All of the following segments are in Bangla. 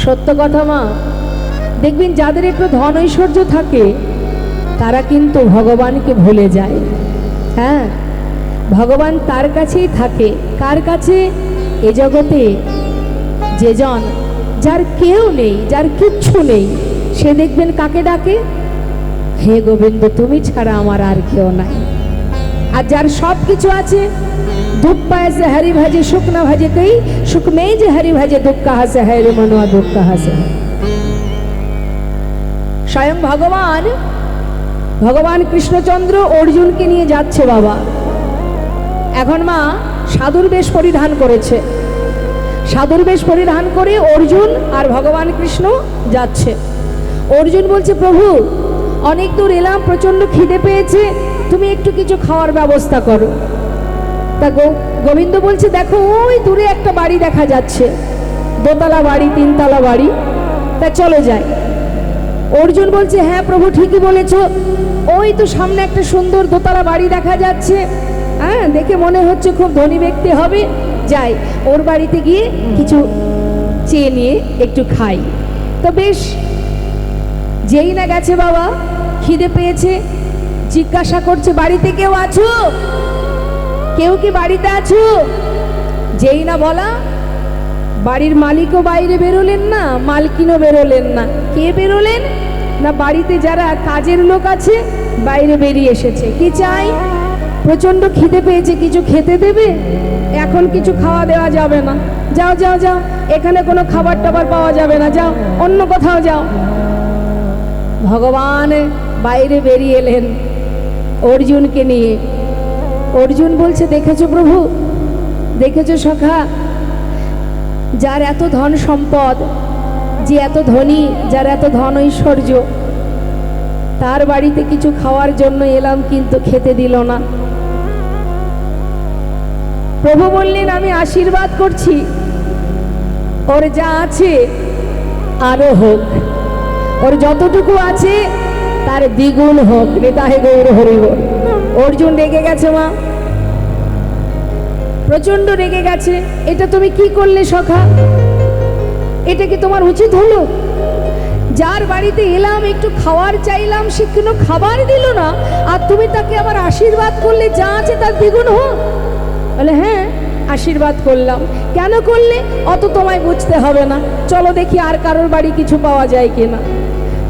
সত্য কথা মা, দেখবেন যাদের একটু ধন ঐশ্বর্য থাকে তারা কিন্তু ভগবানকে ভুলে যায়। হ্যাঁ, ভগবান তার কাছেই থাকে। কার কাছে? এ জগতে যেজন যার কেউ নেই, যার কিচ্ছু নেই, সে দেখবেন কাকে ডাকে? হে গোবিন্দ, তুমি ছাড়া আমার আর কেউ নাই। আর যার সব কিছু আছে, दुख पाए से हरि भजे सुख न भजे कई, सुख में जे हरि भजे दुख कहाँ से है रे मनुआ, दुख कहाँ से है। स्वयं भगवान कृष्णचंद्र अर्जुन के निये जाच्छे बाबा। এখন মা সাধুর বেশ পরিধান করেছে। সাধুর বেশ পরিধান করে অর্জুন আর ভগবান কৃষ্ণ যাচ্ছে। অর্জুন বলছে, প্রভু অনেক দূর এলাম, প্রচন্ড খিদে পেয়েছে, তুমি একটু কিছু খাওয়ার ব্যবস্থা করো। তা গোবিন্দ বলছে, দেখো ওই দূরে একটা বাড়ি দেখা যাচ্ছে, দোতলা বাড়ি, তিনতলা বাড়ি, তা চলে যায়। অর্জুন বলছে, হ্যাঁ প্রভু ঠিকই বলেছ, ওই তো সামনে একটা সুন্দর দোতলা বাড়ি দেখা যাচ্ছে, হ্যাঁ দেখে মনে হচ্ছে খুব ধনী ব্যক্তি হবে, যাই ওর বাড়িতে গিয়ে কিছু চেয়ে নিয়ে একটু খাই। তো বেশ, যেই না গেছে বাবা, খিদে পেয়েছে, জিজ্ঞাসা করছে, বাড়িতে কেউ আছো? কেউ কি বাড়িতে আছো? যেই না বলা, বাড়ির মালিকও বাইরে বেরোলেন না, মালকিনও বেরোলেন না। কে বেরোলেন না? বাড়িতে যারা কাজের লোক আছে বাইরে বেরিয়ে এসেছে। কি চাই? প্রচন্ড খিদে পেয়েছে, কিছু খেতে দেবে? এখন কিছু খাওয়া দেওয়া যাবে না, যাও যাও যাও, এখানে কোনো খাবার টাবার পাওয়া যাবে না, যাও অন্য কোথাও যাও। ভগবান বাইরে বেরিয়ে এলেন অর্জুনকে নিয়ে। অর্জুন বলছে, দেখেছো প্রভু, দেখেছো সখা, যার এত ধন সম্পদ, যে এত ধনী, যার এত ধন ঐশ্বর্য, তার বাড়িতে কিছু খাওয়ার জন্য এলাম, কিন্তু খেতে দিল না। প্রভু বললেন, আমি আশীর্বাদ করছি, ওর যা আছে আরো হোক, ওর যতটুকু আছে তার দ্বিগুণ হোক। নেতাহে গৌর হরিবল। অর্জুন রেগে গেছে মা, প্রচন্ড রেগে গেছে। এটা তুমি কি করলে সখা? এটা কি তোমার উচিত হলো? যার বাড়িতে এলাম, একটু খাওয়ার চাইলাম, সে কোনো খাবার দিল না, আর তুমি তাকে আবার আশীর্বাদ করলে যা আছে তার দ্বিগুণ হোক। বলে, হ্যাঁ আশীর্বাদ করলাম। কেন করলে? অত তোমায় বুঝতে হবে না, চলো দেখি আর কারোর বাড়ি কিছু পাওয়া যায় কিনা।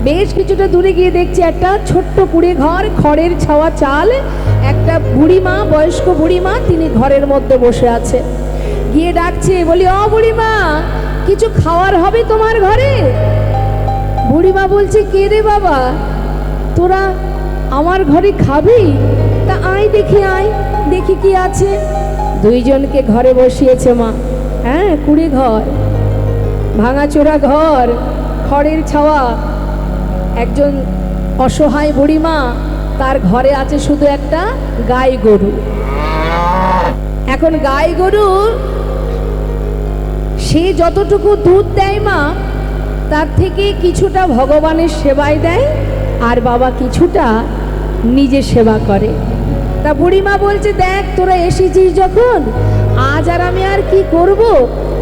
বেশ কিছুটা দূরে গিয়ে দেখছি একটা ছোট্ট কুড়ে ঘর, খড়ের ছাওয়া চাল, একটা বুড়িমা, বয়স্ক বুড়িমা, তিনি ঘরের মধ্যে বসে আছে। গিয়ে ডাকছে, বলি, ও বুড়িমা, কিছু খাওয়ার হবে তোমার ঘরে? বুড়িমা বলছে, কে রে বাবা, তোরা আমার ঘরে খাবি? তা আয় দেখি, আয় দেখি কি আছে। দুইজনকে ঘরে বসিয়েছে মা। হ্যাঁ, কুড়ে ঘর, ভাঙাচোরা ঘর, খড়ের ছাওয়া। একজন অসহায় বুড়িমা, তার ঘরে আছে শুধু একটা গাই গরু। এখন গাই গরু সে যতটুকু দুধ দেয় মা, তার থেকে কিছুটা ভগবানের সেবায় দেয়, আর বাবা কিছুটা নিজে সেবা করে। তা বুড়িমা বলছে, দেখ তোরা এসেছিস যখন, আজ আর আমি আর কি করব,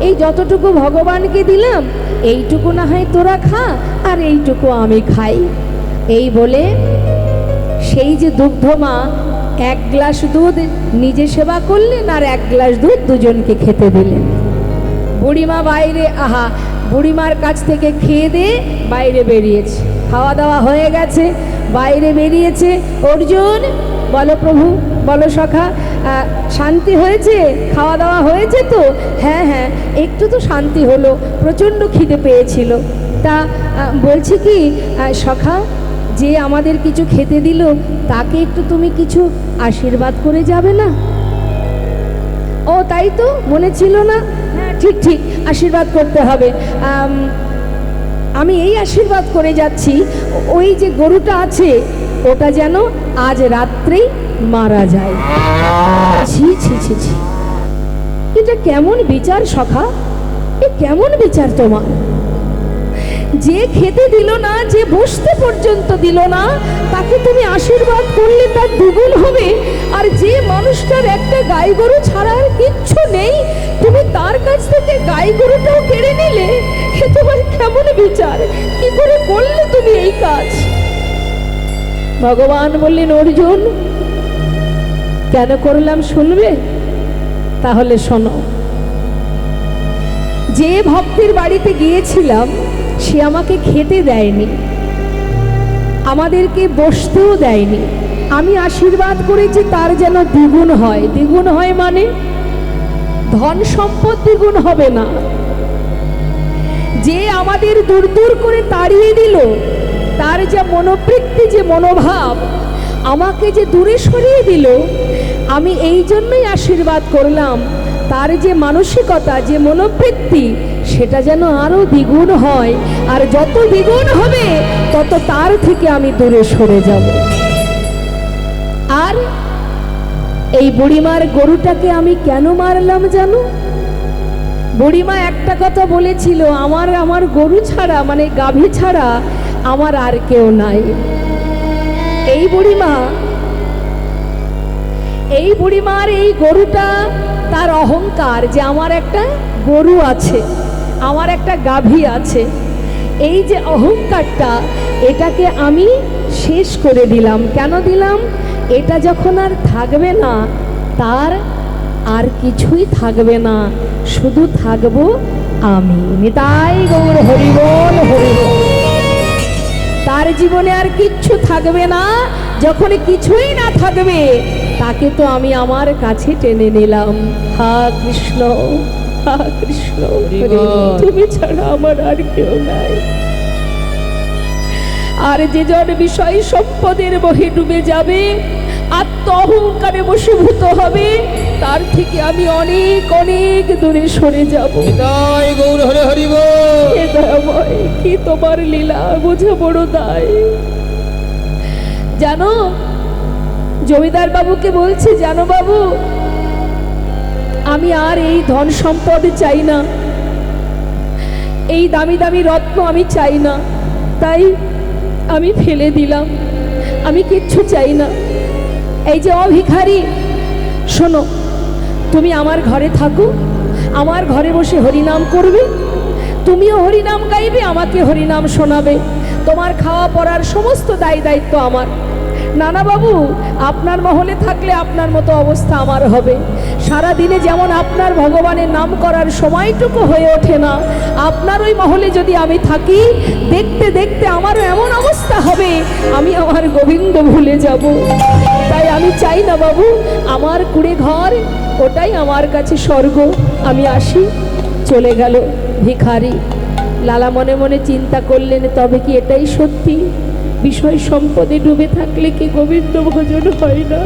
এই যতটুকু ভগবানকে দিলাম এইটুকু না হয় তোরা খা, আর এইটুকু আমি খাই। এই বলে সেই যে দুগ্ধ মা, এক গ্লাস দুধ নিজে সেবা করলেন, আর এক গ্লাস দুধ দুজনকে খেতে দিলেন। বুড়িমা বাইরে, আহা, বুড়িমার কাছ থেকে খেয়ে দিয়ে বাইরে বেরিয়েছে। খাওয়া দাওয়া হয়ে গেছে, বাইরে বেরিয়েছে। অর্জুন, বলো প্রভু, বলো সখা, শান্তি হয়েছে? খাওয়া দাওয়া হয়েছে তো? হ্যাঁ হ্যাঁ, একটু তো শান্তি হলো, প্রচণ্ড খিদে পেয়েছিল। তা বলছি কি সখা, যে আমাদের কিছু খেতে দিল, তাকে একটু তুমি কিছু আশীর্বাদ করে যাবে না? ও তাই তো, মনে ছিল না? হ্যাঁ ঠিক ঠিক, আশীর্বাদ করতে হবে। আমি এই আশীর্বাদ করে যাচ্ছি, ওই যে গরুটা আছে ওটা যেন আজ রাত্রেই মারা যায়। ছি ছি ছি ছি, এটা কেমন বিচার সখা? এ কেমন বিচার তোমার? যে খেতে দিল না, যে বসতে পর্যন্ত দিল না, তাকে তুমি আশীর্বাদ করলে তার দ্বিগুণ হবে। আর যে মানুষটার একটা গাই গরু ছাড়া আর কিচ্ছু নেই, তুমি তার কাছ থেকে গাই গরুটাও কেড়ে নিলে, এ তোমার কেমন বিচার? কি করে করলে তুমি এই কাজ? ভগবান বললেন, অর্জুন কেন করলাম শুনবে? তাহলে শোনো। যে ভক্তের বাড়িতে গিয়েছিলাম সে আমাকে খেতে দেয়নি, আমাদেরকে বসতেও দেয়নি। আমি আশীর্বাদ করেছি তার যেন দ্বিগুণ হয়। দ্বিগুণ হয় মানে ধন সম্পদ দ্বিগুণ হবে না। যে আমাদের দূর দূর করে তাড়িয়ে দিল, তার যে মনোবৃত্তি, যে মনোভাব, আমাকে যে দূরে সরিয়ে দিল, আমি এই জন্যই আশীর্বাদ করলাম তার যে মানসিকতা, যে মনোবৃত্তি, সেটা যেন আরো দ্বিগুণ হয়। আর যত দ্বিগুণ হবে তত তার থেকে আমি দূরে সরে যাব। আর এই বুড়িমার গরুটাকে আমি কেন মারলাম জানো? বুড়িমা একটা কথা বলেছিল, আমার গরু ছাড়া, মানে গাভী ছাড়া আমার আর কেউ নাই। এই বুড়িমার এই গরুটা তার অহংকার, যে আমার একটা গরু আছে, আমার একটা গাভী আছে। এই যে অহংকারটা, এটাকে আমি শেষ করে দিলাম। কেন দিলাম? এটা যখন আর থাকবে না, তার আর কিছুই থাকবে না, শুধু থাকবো আমি। নিতাই গৌর হরিবোল হরিবোল। তার জীবনে আর কিচ্ছু থাকবে না। যখন কিছুই না থাকবে, তাকে তো আমি আমার কাছে টেনে নিলাম। হা কৃষ্ণ, হা কৃষ্ণ, তুমি ছাড়া আমার আর কেউ নাই। আর যে জন বিষয় সম্পদের মোহে ডুবে যাবে, আত্ম অহংকারে বশীভূত হবে, তার থেকে আমি অনেক অনেক দূরে সরে যাব। কি তোমার লীলা, বুঝে বড় দায়। জানো, জমিদার বাবুকে বলছে, জানো বাবু, আমি আর এই ধন সম্পদ চাই না, এই দামি দামি রত্ন আমি চাই না, তাই আমি ফেলে দিলাম, আমি কিচ্ছু চাই না। এই যে অভিখারী, শোনো, তুমি আমার ঘরে থাকো, আমার ঘরে বসে হরিনাম করবে, তুমিও হরিনাম গাইবে, আমাকে হরিনাম শোনাবে, তোমার খাওয়া পড়ার সমস্ত দায় দায়িত্ব আমার। নানা বাবু, আপনার মহলে থাকলে আপনার মতো অবস্থা আমার হবে। সারা দিনে যেমন আপনার ভগবানের নাম করার সময়টুকু হয়ে ওঠে না, আপনার ওই মহলে যদি আমি থাকি, দেখতে দেখতে আমারও এমন অবস্থা হবে, আমি আমার গোবিন্দ ভুলে যাব। তাই আমি চাই না বাবু, আমার কুড়ে ঘর, ওটাই আমার কাছে স্বর্গ। আমি আসি। চলে গেল ভিখারি। লালা মনে মনে চিন্তা করলেন, তবে কি এটাই সত্যি? বিষয় সম্পদে ডুবে থাকলে কি গোবিন্দ ভজন হয় না?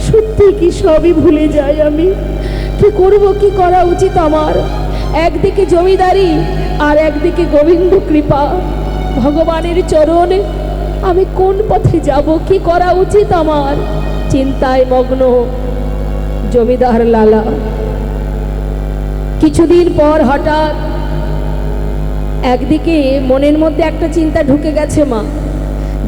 সত্যি কি সবই ভুলে যাই আমি? কি করব, কি করা উচিত আমার? একদিকে জমিদারি আর একদিকে গোবিন্দ কৃপা, ভগবানের চরণে আমি কোন পথে যাব? কি করা উচিত আমার? চিন্তায় মগ্ন জমিদার লালা। কিছুদিন পর হঠাৎ একদিকে মনের মধ্যে একটা চিন্তা ঢুকে গেছে, মা,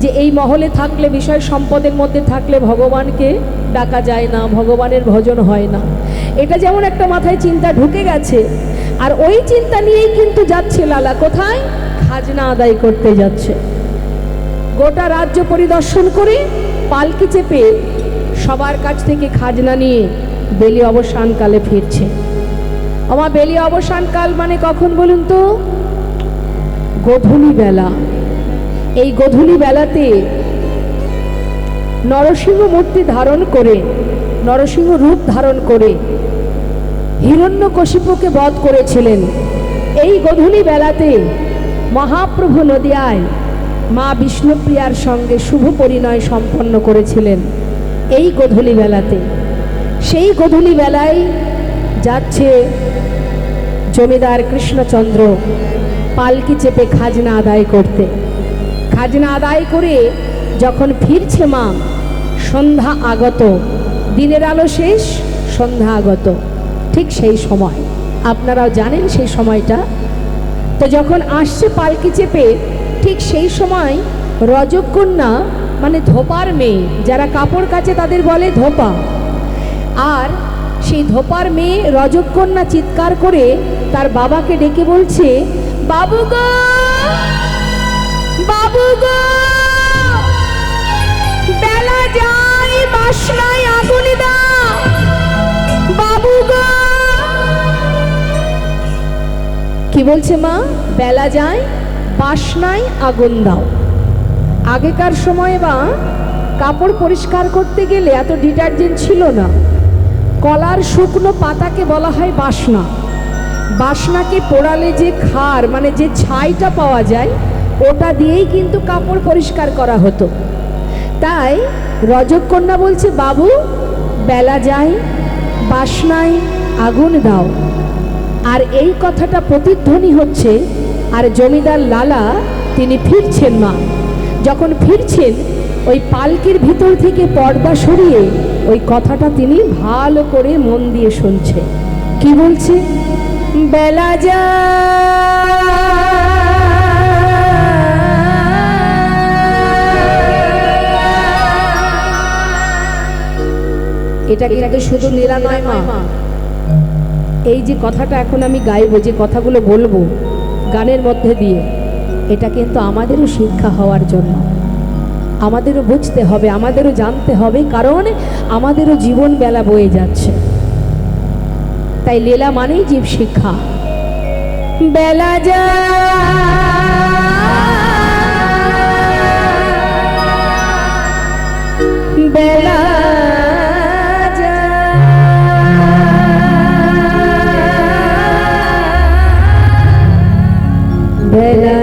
যে এই মহলে থাকলে, বিষয় সম্পদের মধ্যে থাকলে ভগবানকে ডাকা যায় না, ভগবানের ভজন হয় না। এটা যেমন একটা মাথায় চিন্তা ঢুকে গেছে। আর ওই চিন্তা নিয়েই কিন্তু যাচ্ছে লালা। কোথায়? খাজনা আদায় করতে যাচ্ছে। গোটা রাজ্য পরিদর্শন করে পালকি চেপে সবার কাছ থেকে খাজনা নিয়ে বেলি অবসানকালে ফিরছে। আমার বেলি অবসানকাল মানে কখন বলুন তো? গধূলি বেলা। এই গধূলি বেলাতে নরসিংহ মূর্তি ধারণ করে, নরসিংহ রূপ ধারণ করে হিরণ্যকশিপুকে বধ করেছিলেন। এই গধূলি বেলাতে মহাপ্রভু নদিয়ায় মা বিষ্ণুপ্রিয়ার সঙ্গে শুভ পরিণয় সম্পন্ন করেছিলেন। এই গধূলি বেলাতে, সেই গধূলি বেলায় যাচ্ছে জমিদার কৃষ্ণচন্দ্র পালকি চেপে খাজনা আদায় করতে। খাজনা আদায় করে যখন ফিরছে মা, সন্ধ্যা আগত, দিনের আলো শেষ, সন্ধ্যা আগত। ঠিক সেই সময়, আপনারাও জানেন সেই সময়টা তো যখন আসছে পালকি চেপে, ঠিক সেই সময় রজকন্যা মানে ধোপার মেয়ে, যারা কাপড় কাচে তাদের বলে ধোপা, আর সেই ধোপার মেয়ে রজকন্যা চিৎকার করে তার বাবাকে ডেকে বলছে, বাবু গো, বাবু গো, বেলা যায়, বাসনায় আগুন দাও, বাবু গো। কি বলছে মা? বেলা যায়, বাসনায় আগুন দাও। আগেকার সময়ে বা কাপড় পরিষ্কার করতে গেলে এত ডিটারজেন্ট ছিল না। কলার শুকনো পাতাকে বলা হয় বাসনা। বাসনাকে পোড়ালে যে খার মানে যে ছাইটা পাওয়া যায়, ওটা দিয়েই কিন্তু কাপড় পরিষ্কার করা হতো। তাই রজকন্যা বলছে, বাবু বেলা যায়, বাসনায় আগুন দাও। আর এই কথাটা প্রতিধ্বনি হচ্ছে, আর জমিদার লালা তিনি ফিরছেন। মা যখন ফিরছেন, ওই পালকির ভিতর থেকে পর্দা সরিয়ে ওই কথাটা তিনি ভালো করে মন দিয়ে শুনছে। কি বলছে? বেলা যায়, এটা কিন্তু শুধু লীলা নয় মা, এই যে কথাটা এখন আমি গাইবো, যে কথাগুলো বলবো গানের মধ্যে দিয়ে, এটা কিন্তু আমাদেরও শিক্ষা হওয়ার জন্য, আমাদেরও বুঝতে হবে, আমাদেরও জানতে হবে, কারণ আমাদেরও জীবন বেলা বয়ে যাচ্ছে। তাই লীলা মানেই জীব শিক্ষা। বেলা যায়, বেলা বেলা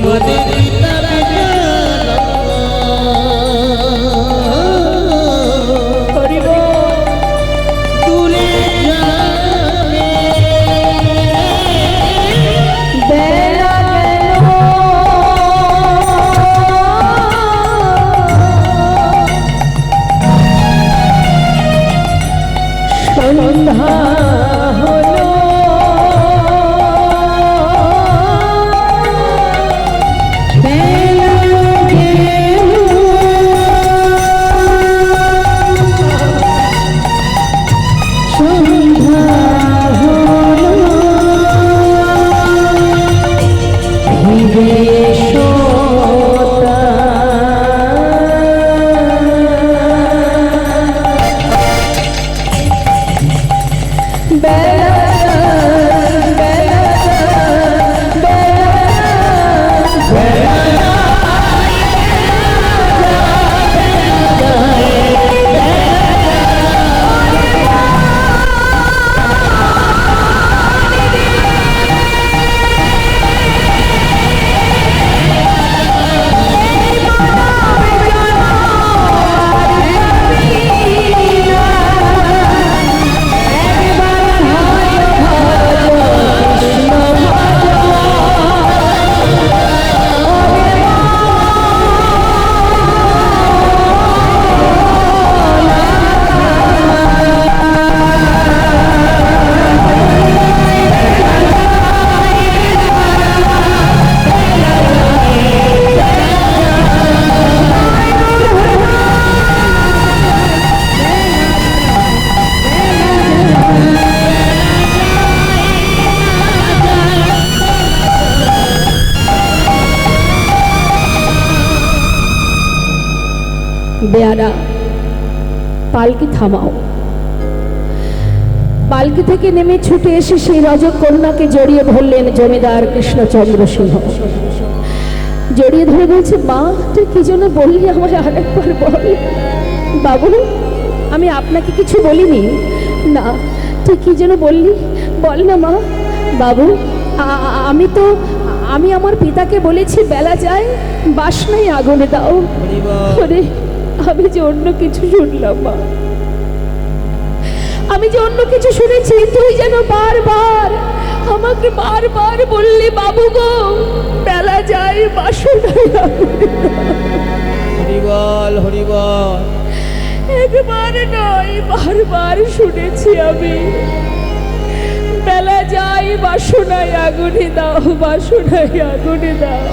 তোমাদের পিতা দূরে যাবে বেলা গেল সন্ধ্যা হলো বেলা গেল সন্ধ্যা হলো ফিরে এসো বেয়ারা পালকি থামাও। পালকি থেকে নেমে ছুটে এসে সেই রজক কন্যাকে জড়িয়ে ধরলেন জমিদার কৃষ্ণচন্দ্র সিংহ। জড়িয়ে ধরে বলছে, মা তুই কি জন্য বললি আমায় আরেকবার বল। বাবু আমি আপনাকে কিছু বলিনি। না তুই কি জন্য বললি বল না মা। বাবু আমি আমার পিতাকে বলেছি বেলা যায় বাসনায় আগুনে দাও। ওরে আমি যে অন্য কিছু শুনলাম মা, আমি যে অন্য কিছু শুনেছি। তুই যেন বারবার আমাকে বারবার বললি বাবু গো বেলা যায় বাসনায় আগুনে দাও। হরিবল হরিবল। একবার নয় বারবার শুনেছি আমি, বেলা যায় বাসনায় আগুনে দাও, বাসনায় আগুনে দাও।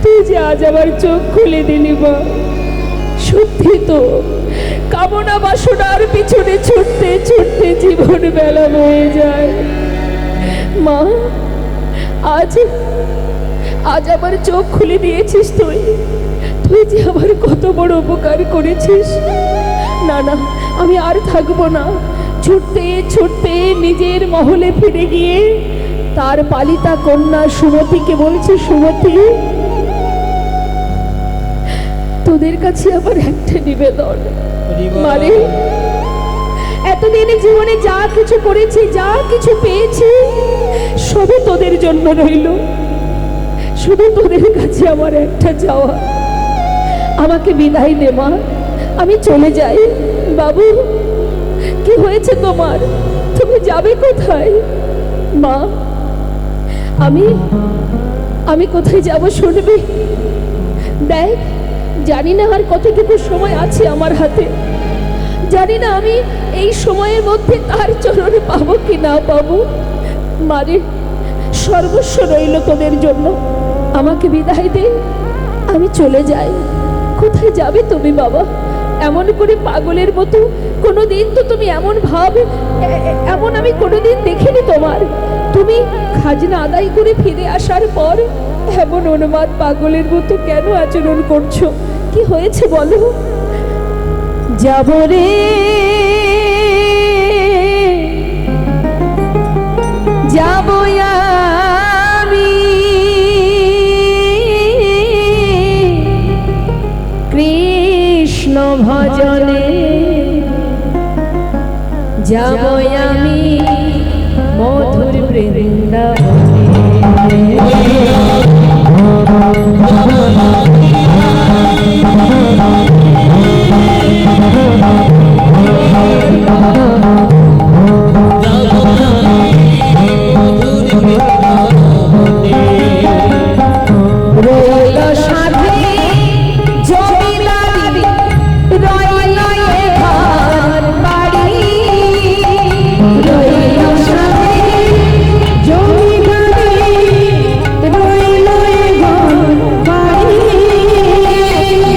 তুই যে আজ আমার চোখ খুলে দিলি মা। সত্যি তো কামনা বাসনার পিছনে ছুটতে ছুটতে জীবন বেলা হয়ে যায় মা। আজ আমার চোখ খুলে দিয়েছিস তুই। তুই যে আমার কত বড় উপকার করেছিস। না না আমি আর থাকবো না। ছুটতে ছুটতে নিজের মহলে ফিরে গিয়ে তার পালিতা কন্যা সুমতিকে বলছে, সুমতি তোদের কাছে আমার একটা নিবেদন। মানে এতদিন জীবনে যা কিছু করেছি, যা কিছু পেয়েছি সবই তোদের জন্য রইল। শুধু তোদের কাছে আমার একটা চাওয়া, আমাকে বিদায় দে মা, আমি চলে যাই। বাবু কি হয়েছে তোমার, তুমি যাবে কোথায়? মা আমি কোথায় যাব শুনবি? দেখ জানি না আর কতটুকু সময় আছে আমার হাতে, জানি না আমি এই সময়ের মধ্যে তার চরণ পাবো কি না পাবো। মারে সর্বস্ব রইল তোদের জন্য, আমাকে বিদায় দে, আমি চলে যাই। কোথায় যাবে তুমি বাবা? এমন করে পাগলের মতো কোনোদিন তো তুমি এমন ভাব, এমন আমি কোনোদিন দেখিনি তোমার। তুমি খাজনা আদায় করে ফিরে আসার পর এমন অনুমাদ পাগলের মতো কেন আচরণ করছো? কি হয়েছে বলো? যাব রে যাব আমি কৃষ্ণ ভজনে, যাব আমি মধুর বৃন্দাবনে। রইল সাথে জমিদারি, রইল এ ঘর বাড়ি, রইল সাথে জমিদারি, রইল এ ঘর বাড়ি।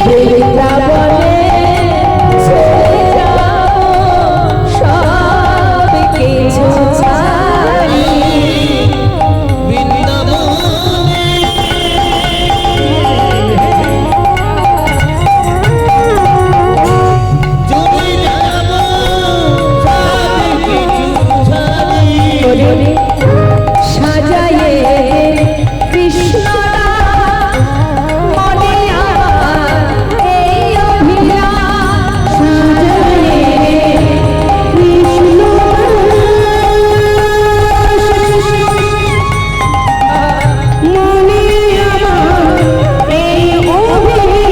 বৃন্দাবনে চলে যাও সব কিছু ছাড়ি। সাজায়ে কৃষ্ণরা মনে আমার এই অভিলাষ, সাজায়ে কৃষ্ণরা মনে আমার এই অভিলাষ।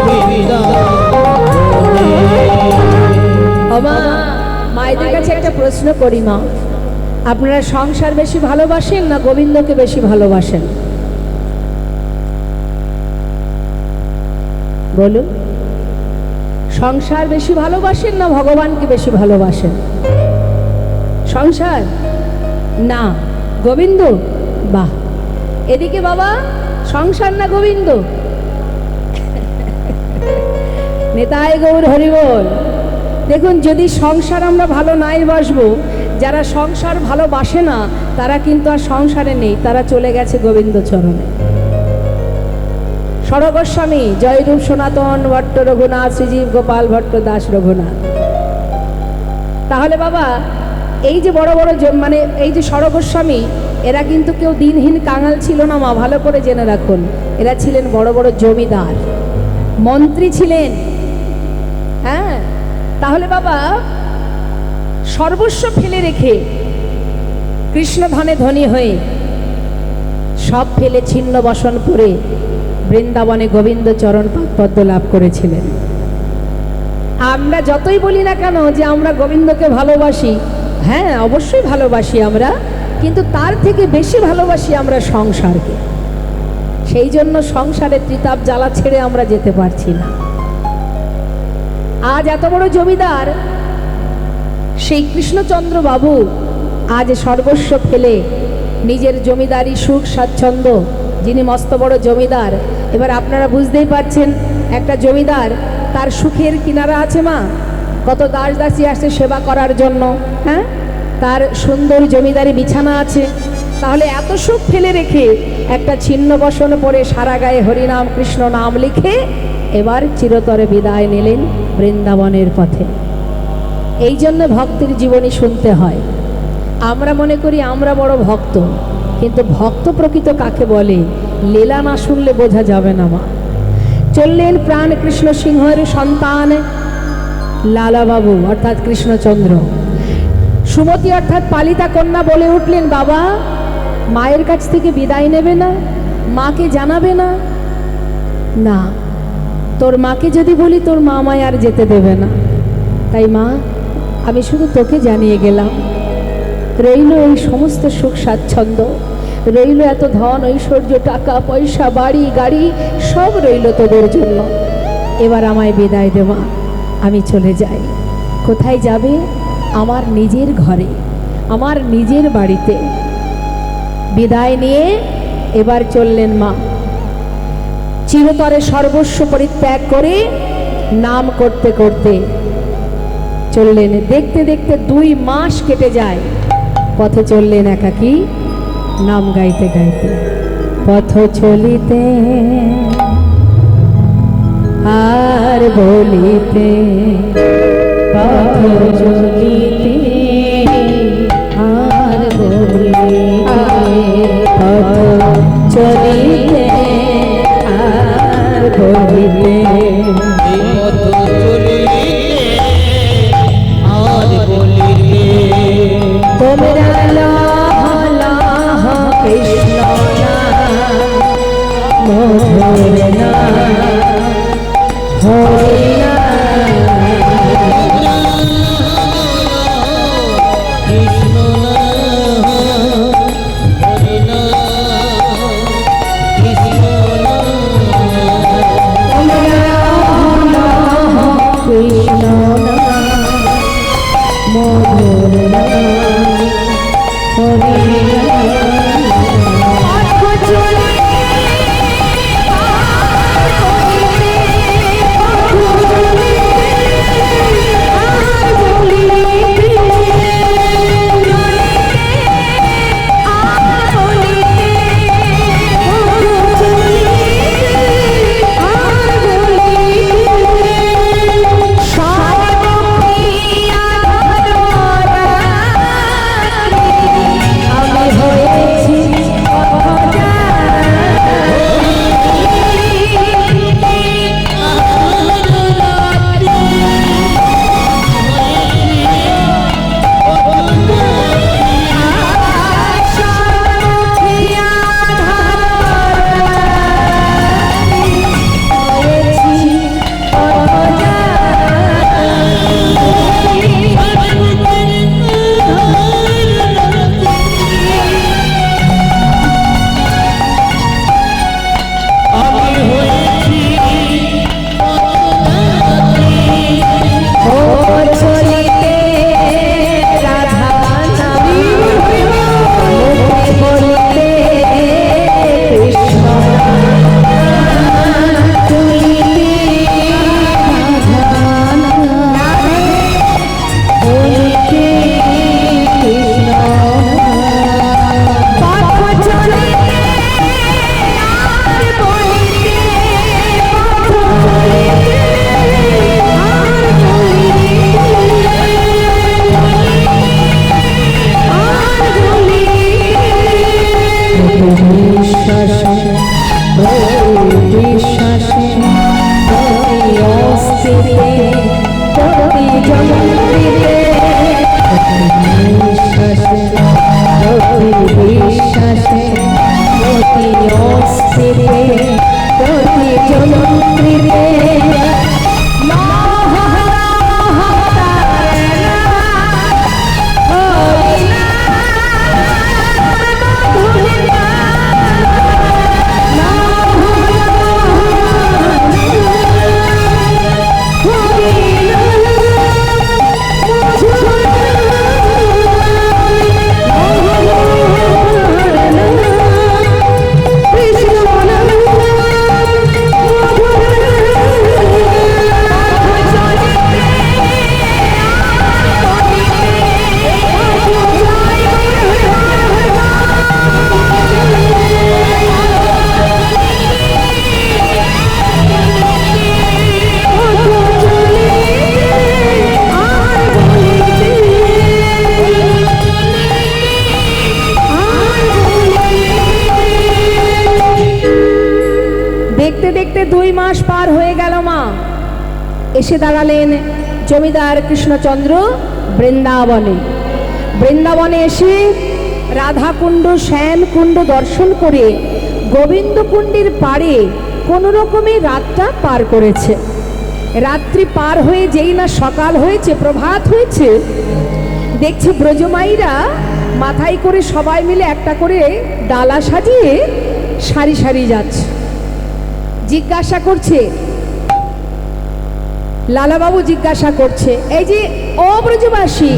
আমি হব মায়েদের কাছে একটা প্রশ্ন করি মা, আপনারা সংসার বেশি ভালোবাসেন না গোবিন্দকে বেশি ভালোবাসেন? বলুন, সংসার বেশি ভালোবাসেন না ভগবানকে বেশি ভালোবাসেন? সংসার না গোবিন্দ? বাহ, এদিকে বাবা সংসার না গোবিন্দ? নেতাই গৌর হরিবল। দেখুন, যদি সংসার আমরা ভালো নাই বাসবো, যারা সংসার ভালোবাসে না তারা কিন্তু আর সংসারে নেই, তারা চলে গেছে গোবিন্দ চরণে। সরগোস্বামী, জয়রূপ সনাতন ভট্ট রঘুনাথ, শ্রীজীব গোপাল ভট্ট দাস রঘুনাথ। তাহলে বাবা, এই যে বড় বড় মানে এই যে সরগোস্বামী, এরা কিন্তু কেউ দিনহীন কাঙাল ছিল না মা, ভালো করে জেনে রাখুন। এরা ছিলেন বড় বড় জমিদার, মন্ত্রী ছিলেন। হ্যাঁ, তাহলে বাবা সর্বস্ব ফেলে রেখে কৃষ্ণ ধনে ধনী হয়ে সব ফেলে ছিন্ন বসন করে বৃন্দাবনে গোবিন্দ চরণ পদ্ম লাভ করেছিলেন। আমরা যতই বলি না কেন যে আমরা গোবিন্দকে ভালোবাসি, হ্যাঁ অবশ্যই ভালোবাসি আমরা, কিন্তু তার থেকে বেশি ভালোবাসি আমরা সংসারকে। সেই জন্য সংসারে ত্রিতাপ জ্বালা ছেড়ে আমরা যেতে পারছি না। আজ এত বড় জমিদার সেই কৃষ্ণচন্দ্র বাবু আজ সর্বস্ব ফেলে নিজের জমিদারি সুখ স্বাচ্ছন্দ্য, যিনি মস্ত বড় জমিদার। এবার আপনারা বুঝতেই পারছেন, একটা জমিদার তার সুখের কিনারা আছে মা, কত দাস দাসী আসছে সেবা করার জন্য, হ্যাঁ তার সুন্দর জমিদারি বিছানা আছে। তাহলে এত সুখ ফেলে রেখে একটা ছিন্ন বসন পরে সারা গায়ে হরিনাম কৃষ্ণ নাম লিখে এবার চিরতরে বিদায় নিলেন বৃন্দাবনের পথে। এই জন্য ভক্তের জীবনী শুনতে হয়। আমরা মনে করি আমরা বড় ভক্ত, কিন্তু ভক্ত প্রকৃত কাকে বলে লীলা না শুনলে বোঝা যাবে না মা। চললেন প্রাণ কৃষ্ণ সিংহের সন্তান লালাবাবু অর্থাৎ কৃষ্ণচন্দ্র। সুমতি অর্থাৎ পালিতা কন্যা বলে উঠলেন, বাবা মায়ের কাছ থেকে বিদায় নেবে না, মাকে জানাবে না? না, তোর মাকে যদি বলি তোর মা আমায় আর যেতে দেবে না, তাই মা আমি শুধু তোকে জানিয়ে গেলাম। রইল এই সমস্ত সুখ স্বাচ্ছন্দ্য, রইল এত ধন ঐশ্বর্য, টাকা পয়সা, বাড়ি গাড়ি, সব রইল তোদের জন্য। এবার আমায় বিদায় দে মা, আমি চলে যাই। কোথায় যাবে? আমার নিজের ঘরে, আমার নিজের বাড়িতে। বিদায় নিয়ে এবার চললেন মা। চিরতরে সর্বস্ব পরিত্যাগ করে নাম করতে করতে চললেন। দেখতে দেখতে 2 মাস কেটে যায়। পথে চললেন একাকী, নাম গাইতে গাইতে। পথ চলিতে আর বলিতে, পথ চলিতে আর বলিতে, পথ চলিতে আর বলিতে, এই পথ চলিতে আর বলিতে, তোমরা লাহ লাহ কৃষ্ণ নাম, মধুর নাম, হরি নাম, কৃষ্ণ নাম, হরি নাম, কৃষ্ণ নাম, তোমরা লাহ কৃষ্ণ নাম, মধুর নাম, হরি নাম। দেখতে দেখতে 2 মাস পার হয়ে গেল মা। এসে দাঁড়ালেন জমিদার কৃষ্ণচন্দ্র বৃন্দাবনে। বৃন্দাবনে এসে রাধাকুণ্ড শ্যামকুণ্ড দর্শন করে গোবিন্দকুণ্ডের পাড়ে কোনো রকমে রাতটা পার করেছে। রাত্রি পার হয়ে যেই না সকাল হয়েছে, প্রভাত হয়েছে, দেখছে ব্রজমাইরা মাথায় করে সবাই মিলে একটা করে ডালা সাজিয়ে সারি সারি যাচ্ছে। জিজ্ঞাসা করছে, লালাবাবু জিজ্ঞাসা করছে, এই যে ও ব্রজবাসী,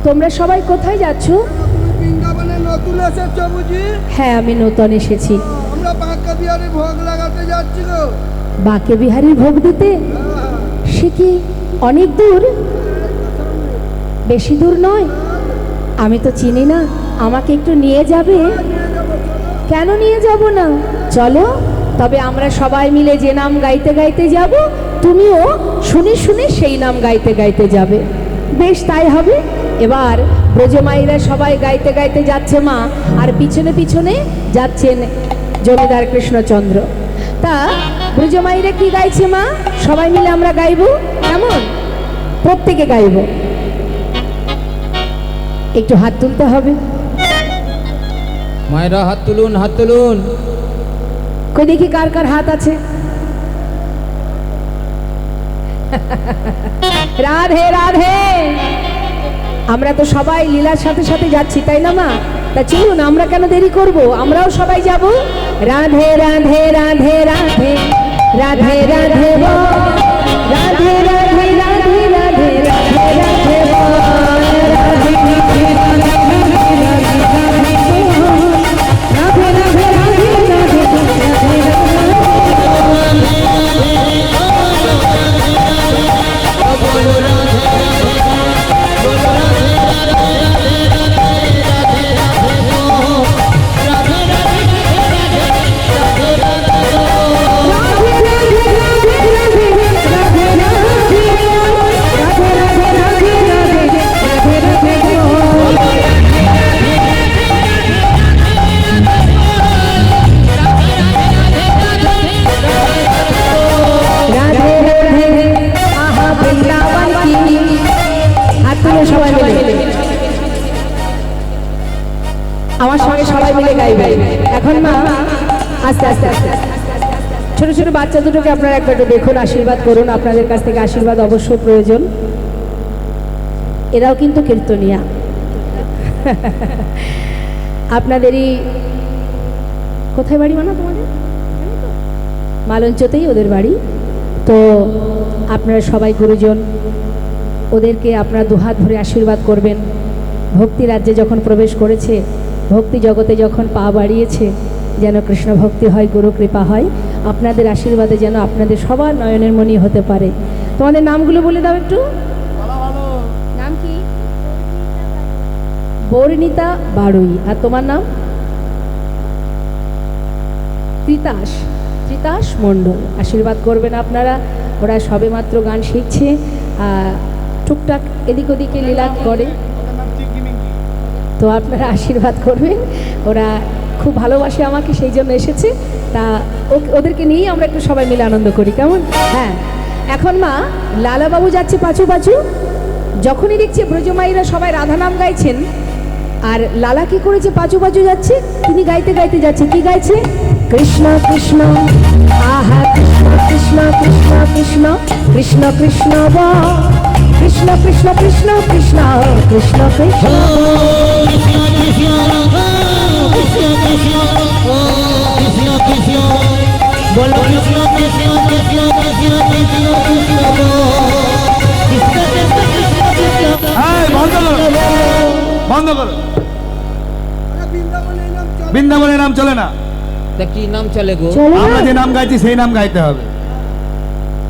তোমরা সবাই কোথায় যাচ্ছ? নতুন এসেছো বুঝি? হ্যাঁ, আমি নতুন এসেছি। আমরা বাঁকা বিহারে ভোগ লাগাতে যাচ্ছি গো। বাঁকে বিহারীর ভোগ দিতে? হ্যাঁ, সে কি অনেক দূর? বেশি দূর নয়? আমি তো চিনি না, আমাকে একটু নিয়ে যাবে? নিয়ে যাবো, চলো। কেন নিয়ে যাব না? চলো, তবে আমরা সবাই মিলে যে নাম গাইতে গাইতে যাব, তুমিও শুনে শুনে সেই নাম গাইতে গাইতে যাবে। বেশ, তাই হবে। এবার ব্রজমাইরা সবাই গাইতে গাইতে যাচ্ছে মা, আর পিছনে পিছনে যাচ্ছেন জমিদার কৃষ্ণচন্দ্র। তা ব্রজমাইরা কি গাইছে মা? সবাই মিলে আমরা গাইবো, কেমন? প্রত্যেকে গাইব। একটু হাত তুলতে হবে। মায়েরা হাত তুলুন, হাত তুলুন। কই দেখি কার কার হাত আছে। রাধে রাধে। আমরা তো সবাই লীলার সাথে সাথে যাচ্ছি, তাই না মা? তা চলুন, আমরা কেন দেরি করব, আমরাও সবাই যাব। রাধে রাধে রাধে রাধে রাধে রাধে বল, রাধে রাধে রাধে রাধে রাধে রাধে বল, রাধে রাধে রাধে রাধে আমার সঙ্গে সবাই মিলে গাইবে। এখন মা আস্তে আস্তে আস্তে ছোট ছোট বাচ্চা দুটোকে আপনারা একবার একটু দেখুন, আশীর্বাদ করুন। আপনাদের কাছ থেকে আশীর্বাদ অবশ্য প্রয়োজন। এরাও কিন্তু কীর্তনিয়া। আপনাদেরই কোথায় বাড়ি মানা তোমাদের? মালঞ্চতেই ওদের বাড়ি। তো আপনারা সবাই গুরুজন, ওদেরকে আপনারা দুহাত ভরে আশীর্বাদ করবেন। ভক্তি রাজ্যে যখন প্রবেশ করেছে, ভক্তি জগতে যখন পা বাড়িয়েছে, যেন কৃষ্ণ ভক্তি হয়, গুরু কৃপা হয়। আপনাদের আশীর্বাদে যেন আপনাদের সবার নয়নের মণি হতে পারে। তোমাদের নামগুলো বলে দাও একটু। নাম কি? বর্ণিতা বাড়ুই। আর তোমার নাম? ত্রিতাস। ত্রিতাস মণ্ডল। আশীর্বাদ করবেন আপনারা। ওরা সবেমাত্র গান শিখছে, টুকটাক এদিক ওদিকে লীলা করে, তো আপনারা আশীর্বাদ করবেন। ওরা খুব ভালোবাসে আমাকে, সেই জন্য এসেছে। তা ওদেরকে নিয়েই আমরা একটু সবাই মিলে আনন্দ করি, কেমন? হ্যাঁ। এখন মা লালাবাবু যাচ্ছে পাঁচু পাঁচু। যখনই দেখছে ব্রজমাইরা সবাই রাধা নাম গাইছেন, আর লালা কি করেছে, পাঁচু পাঁচু যাচ্ছে। তিনি গাইতে গাইতে যাচ্ছে। কি গাইছে? কৃষ্ণ কৃষ্ণ, আহা কৃষ্ণ কৃষ্ণ কৃষ্ণ কৃষ্ণ কৃষ্ণ কৃষ্ণ বল, কৃষ্ণ কৃষ্ণ কৃষ্ণ কৃষ্ণ কৃষ্ণ কৃষ্ণ। বন্ধ করো। আরে বৃন্দাবনের নাম চলো। বৃন্দাবনের নাম চলে না। তা কি নাম চলে গো? চলো না। আমরা যে নাম গাইছি সেই নাম গাইতে হবে।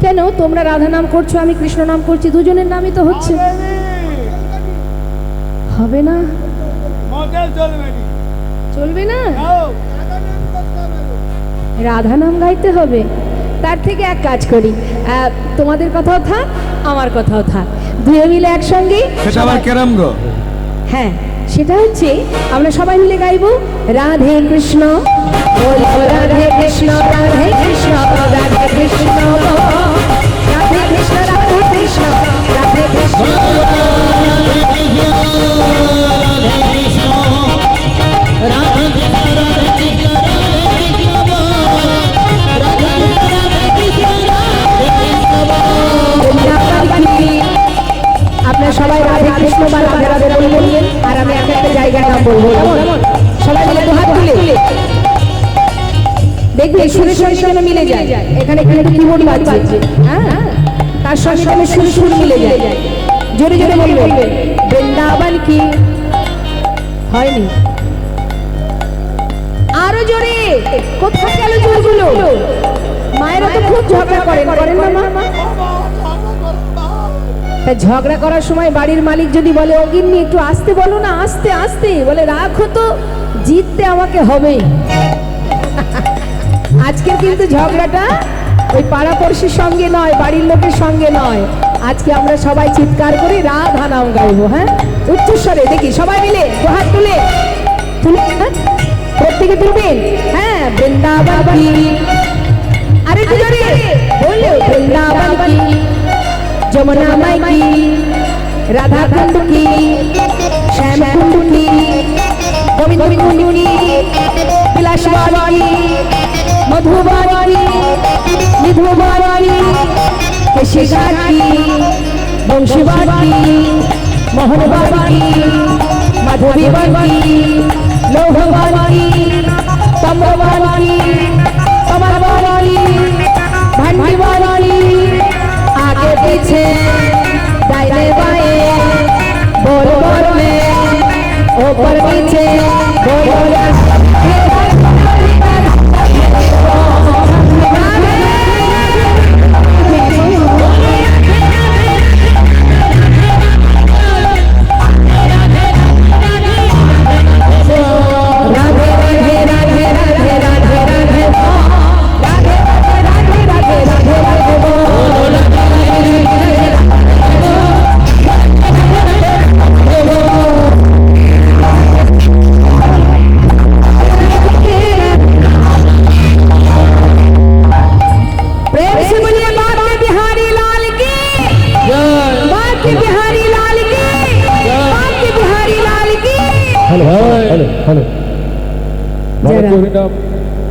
কেন তোমরা রাধা নাম করছো, আমি কৃষ্ণ নাম করছি, দুজনের নামই তো হচ্ছে। হবে না? মডেল চলবে না। চলবে না? রাধা নাম করতে হবে গো। রাধা নাম গাইতে হবে। তার থেকে এক কাজ করি, তোমাদের কথাও থাক, আমার কথাও থাক, দুয়ে মিলে একসঙ্গে। সেটা আবার কেরম গো? হ্যাঁ, সেটা হচ্ছে আমরা সবাই মিলে গাইবো রাধে কৃষ্ণ, বলো রাধে কৃষ্ণ, রাধে কৃষ্ণ, রাধে কৃষ্ণ, রাধে কৃষ্ণ, রাধে কৃষ্ণ, রাধে কৃষ্ণ। আপনারা সবাই রাধে কৃষ্ণ বা রাধে রাধে বলবেন, আর আমি এক একটা জায়গার নাম বলবো, কেমন? সবাই মিলে দুহাত তুলে দেখবে সুরের সঙ্গে সঙ্গে মিলে যায়। এখানে কিন্তু কিবোর্ড বাজছে, হ্যাঁ, তার সঙ্গে সঙ্গে সুর সুর মিলে যায়। জোরে জোরে বলবেন বৃন্দাবন কি। হয়নি? আরো জোরে, কোথায় গেল জোরগুলো? মায়েরা তো খুব ঝগড়া করেন, করেন না মা? তা ঝগড়া করার সময় বাড়ির মালিক যদি বলে ও গিন্নি একটু আসতে বলো না, আস্তে আস্তে, বলে রাখো তো, জিততে আমাকে হবে। আজকে কিন্তু ঝগড়াটা ওই পাড়াপড়শির সঙ্গে নয়, বাড়ির লোকের সঙ্গে নয়, আজকে আমরা সবাই চিৎকার করে রাধা নাম গাইবো। হ্যাঁ, উচ্চস্বরে দেখি সবাই মিলে হাত তুলে তুলে, হ্যাঁ? প্রত্যেকে তুলবেন। হ্যাঁ, বৃন্দাবন কি, আরে একটু জোরে বলো, বৃন্দাবন কি, যমুনা মাই কি, রাধা কুণ্ড কি, শ্যাম কুণ্ড কি, গোবিন্দ কুণ্ড কি, বিলাসবাড়ি কি, মধুবাড়ি কি, নিধুবাড়ি কি, কেশিঘাট কি, বংশীবাড়ি কি, মোহনবাড়ি কি, মাধবীবাড়ি কি, লৌহবাড়ি কি, তাম্রবাড়ি কি, কমলবাড়ি কি, ভান্ডিবাড়ি কি, आगे पीछे दाहिने बाएं बोल बोल में ऊपर नीचे बोल बोल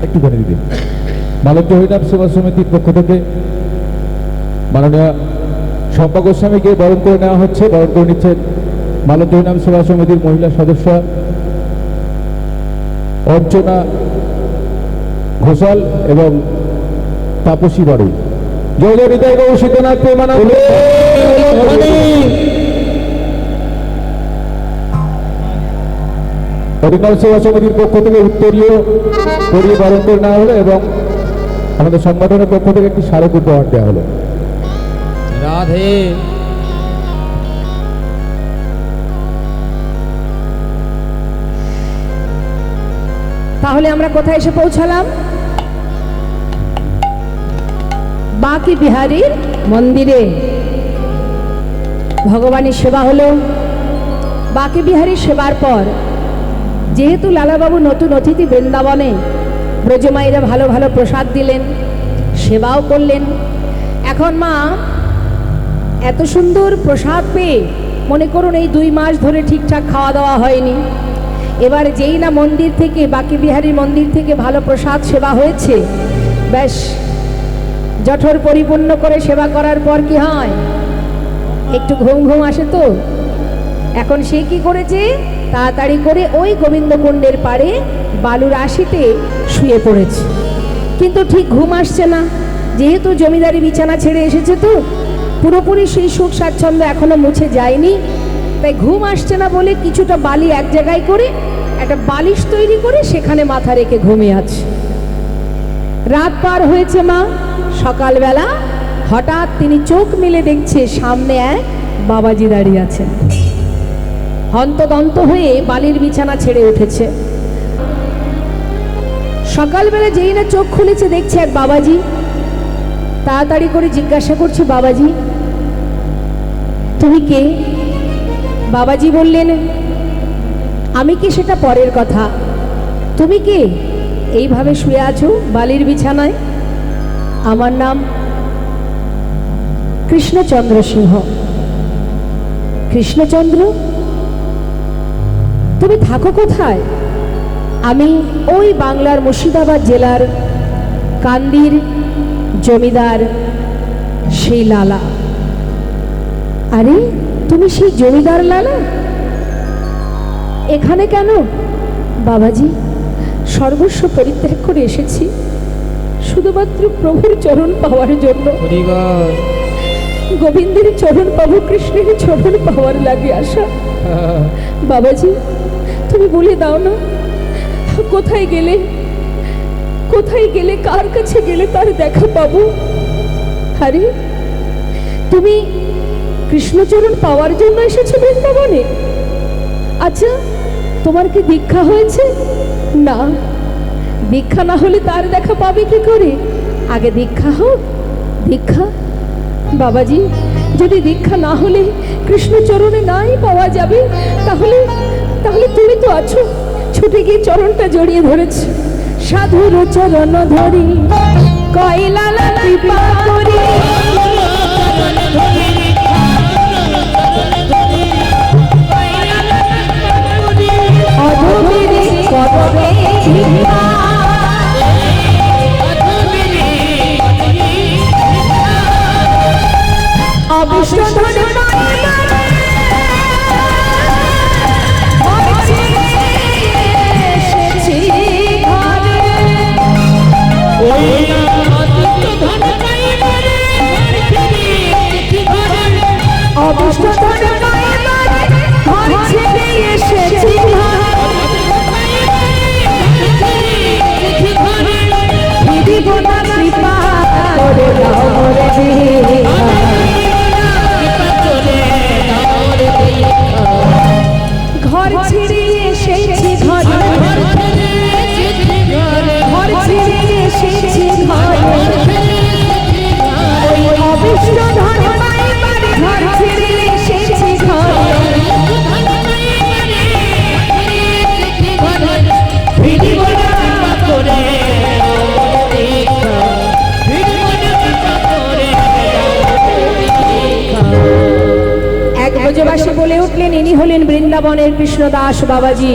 একটুখানি দিদি মালব্য হরিনাম সেবা সমিতির পক্ষ থেকে মাননীয় শম্পা গোস্বামীকে বরণ করে নেওয়া হচ্ছে। বরণ করে নিচ্ছেন মালব্য হরিনাম সেবা সমিতির মহিলা সদস্য অর্চনা ঘোষাল এবং তাপসী বাড়ি। জয় জয় হৃদয় গৌ শীতনাথ প্রেমানন্দ। হরিনাম সেবা সমিতির পক্ষ থেকে উত্তরীয় করিয়ে বরণ করে নেওয়া হলো এবং আমাদের সংগঠনের পক্ষ থেকে একটি স্মারক উপহার দেওয়া হলো। রাধে। তাহলে আমরা কোথায় এসে পৌঁছালাম? বাঁকি বিহারীর মন্দিরে ভগবানের সেবা হলো। বাঁকি বিহারীর সেবার পর যেহেতু লালাবাবু নতুন অতিথি বৃন্দাবনে, ব্রজমাইরা ভালো ভালো প্রসাদ দিলেন, সেবাও করলেন। এখন মা এত সুন্দর প্রসাদ পেয়ে মনে করুন এই 2 মাস ধরে ঠিকঠাক খাওয়া দাওয়া হয়নি। এবার যেই না মন্দির থেকে, বাঁকি বিহারীর মন্দির থেকে ভালো প্রসাদ সেবা হয়েছে, ব্যাস জঠর পরিপূর্ণ করে সেবা করার পর কি হয়, একটু ঘুম ঘুম আসে। তো এখন সে কি করেছে, তাড়াতাড়ি করে ওই গোবিন্দকুণ্ডের পাড়ে বালুর আশিতে শুয়ে পড়েছে। কিন্তু ঠিক ঘুম আসছে না, যেহেতু জমিদারি বিছানা ছেড়ে এসেছে, তো পুরোপুরি সেই সুখ স্বাচ্ছন্দ্য এখনো মুছে যায়নি, তাই ঘুম আসছে না বলে কিছুটা বালি এক জায়গায় করে একটা বালিশ তৈরি করে সেখানে মাথা রেখে ঘুমিয়ে আছে। রাত পার হয়েছে মা, সকালবেলা হঠাৎ তিনি চোখ মেলে দেখছে সামনে এক বাবাজি দাঁড়িয়ে আছেন। হন্তদন্ত হয়ে বালির বিছানা ছেড়ে উঠেছে। সকালবেলা যেই না চোখ খুলেছে দেখছে এক বাবাজি। তাড়াতাড়ি করে জিজ্ঞাসা করছে, বাবাজি তুমি কে? বাবাজি বললেন, আমি কি সেটা পরের কথা, তুমি কে এইভাবে শুয়ে আছো বালির বিছানায়? আমার নাম কৃষ্ণচন্দ্র সিংহ। কৃষ্ণচন্দ্র? তুমি থাকো কোথায়? আমি ওই বাংলার মুর্শিদাবাদ জেলার কান্দির জমিদার সেই লালা। আরে তুমি সেই জমিদার লালা? এখানে কেন? বাবাজি সর্বস্ব পরিত্যাগ করে এসেছি শুধুমাত্র প্রভুর চরণ পাওয়ার জন্য। গোবিন্দের চরণ পাবো, কৃষ্ণের চরণ পাওয়ার লাগে আসা। বাবাজি তুমি বলে দাও না, কোথায় গেলে কোথায় গেলে, কার কাছে গেলে তার দেখা পাবো? আরে তুমি কৃষ্ণচরণ পাওয়ার জন্য এসেছো বৃন্দাবনে? আচ্ছা, তোমার কি দীক্ষা হয়েছে? না, দীক্ষা না হলে তার দেখা পাবে কি করে? আগে দীক্ষা হোক। দীক্ষা? বাবাজি, যদি দীক্ষা না হলে কৃষ্ণচরণে নাই পাওয়া যাবে, তাহলে তাহলে তুমি তো আছো। ছুটে গিয়ে চরণটা জড়িয়ে ধরেছ। সাধুর চরণ ধরি কয়লা কৃপা করি, অধমেরে কদমে ভিক্ষা, অবিষ্ট ধনে অবিষ্ট ধনে ঘর ছেড়ে এসেছি, দিব না কৃপা করে দাও রে ভিক্ষা। ঘর ছেড়ে এসেছি ঘরে, ঘর ছেড়ে এসেছি ঘরে, ওই অবিষ্ট ধন পাইবারে ঘর ছেড়ে এসেছি ঘরে, ভিড়িব না করে এক ব্রজবাসী বলে উঠলেন, ইনি হলেন বৃন্দাবনের কৃষ্ণদাস বাবাজি।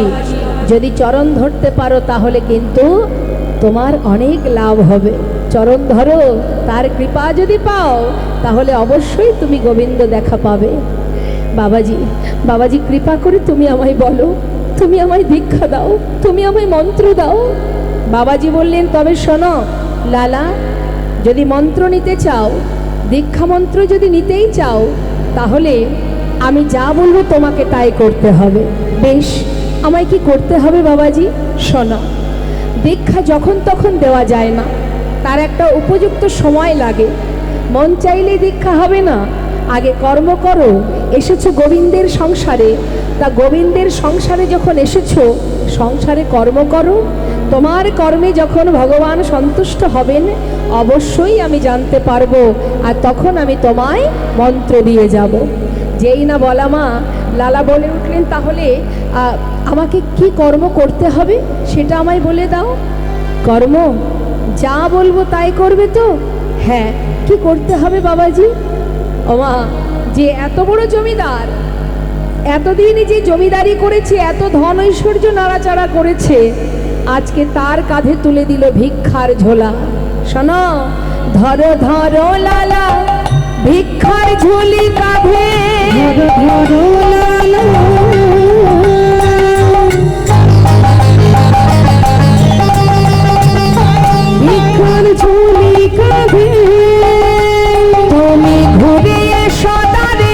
যদি চরণ ধরতে পারো তাহলে কিন্তু তোমার অনেক লাভ হবে। চরণ ধরো, তার কৃপা যদি পাও তাহলে অবশ্যই তুমি গোবিন্দ দেখা পাবে। বাবাজি, বাবাজি কৃপা করে তুমি আমায় বলো, তুমি আমায় দীক্ষা দাও, তুমি আমায় মন্ত্র দাও। বাবাজি বললেন, তবে শোনো লালা, যদি মন্ত্র নিতে চাও, দীক্ষা মন্ত্র যদি নিতেই চাও, তাহলে আমি যা বলবো তোমাকে তাই করতে হবে। বেশ, আমায় কি করতে হবে বাবাজি? শোনো, দীক্ষা যখন তখন দেওয়া যায় না, তার একটা উপযুক্ত সময় লাগে। মন চাইলে দীক্ষা হবে না, আগে কর্ম করো। এসেছো গোবিন্দের সংসারে, তা গোবিন্দের সংসারে যখন এসেছো, সংসারে কর্ম করো। তোমার কর্মে যখন ভগবান সন্তুষ্ট হবেন অবশ্যই আমি জানতে পারবো, আর তখন আমি তোমায় মন্ত্র দিয়ে যাব। যেই না বলা মা, লালা বলে উঠলেন, তাহলে আমাকে কি কর্ম করতে হবে সেটা আমায় বলে দাও। কর্ম যা বলবো তাই করবে তো? হ্যাঁ, কি করতে হবে বাবাজি? ও মা, যে এত বড় জমিদার, এতদিন যে জমিদারি করেছে, এত ধন ঐশ্বর্য নাড়াচাড়া করেছে, আজকে তার কাঁধে তুলে দিল ভিক্ষার ঝোলা। শোনো, ধরো ধরো লালা ভিক্ষার ঝুলি কাঁধে, ধরো লালা ভিক্ষার ঝুলি কাঁধে, তুমি ঘুরে এসো তারে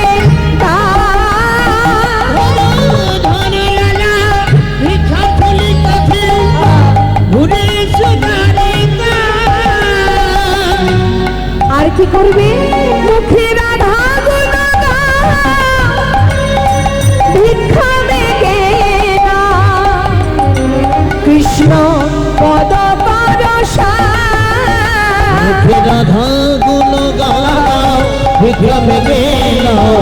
আর কি করবে? মুখে রাধা ভিক্ষা মেগে না, কৃষ্ণ পদ পরশা, রাধা গুণ গাও ভিক্ষা মেগে নাও,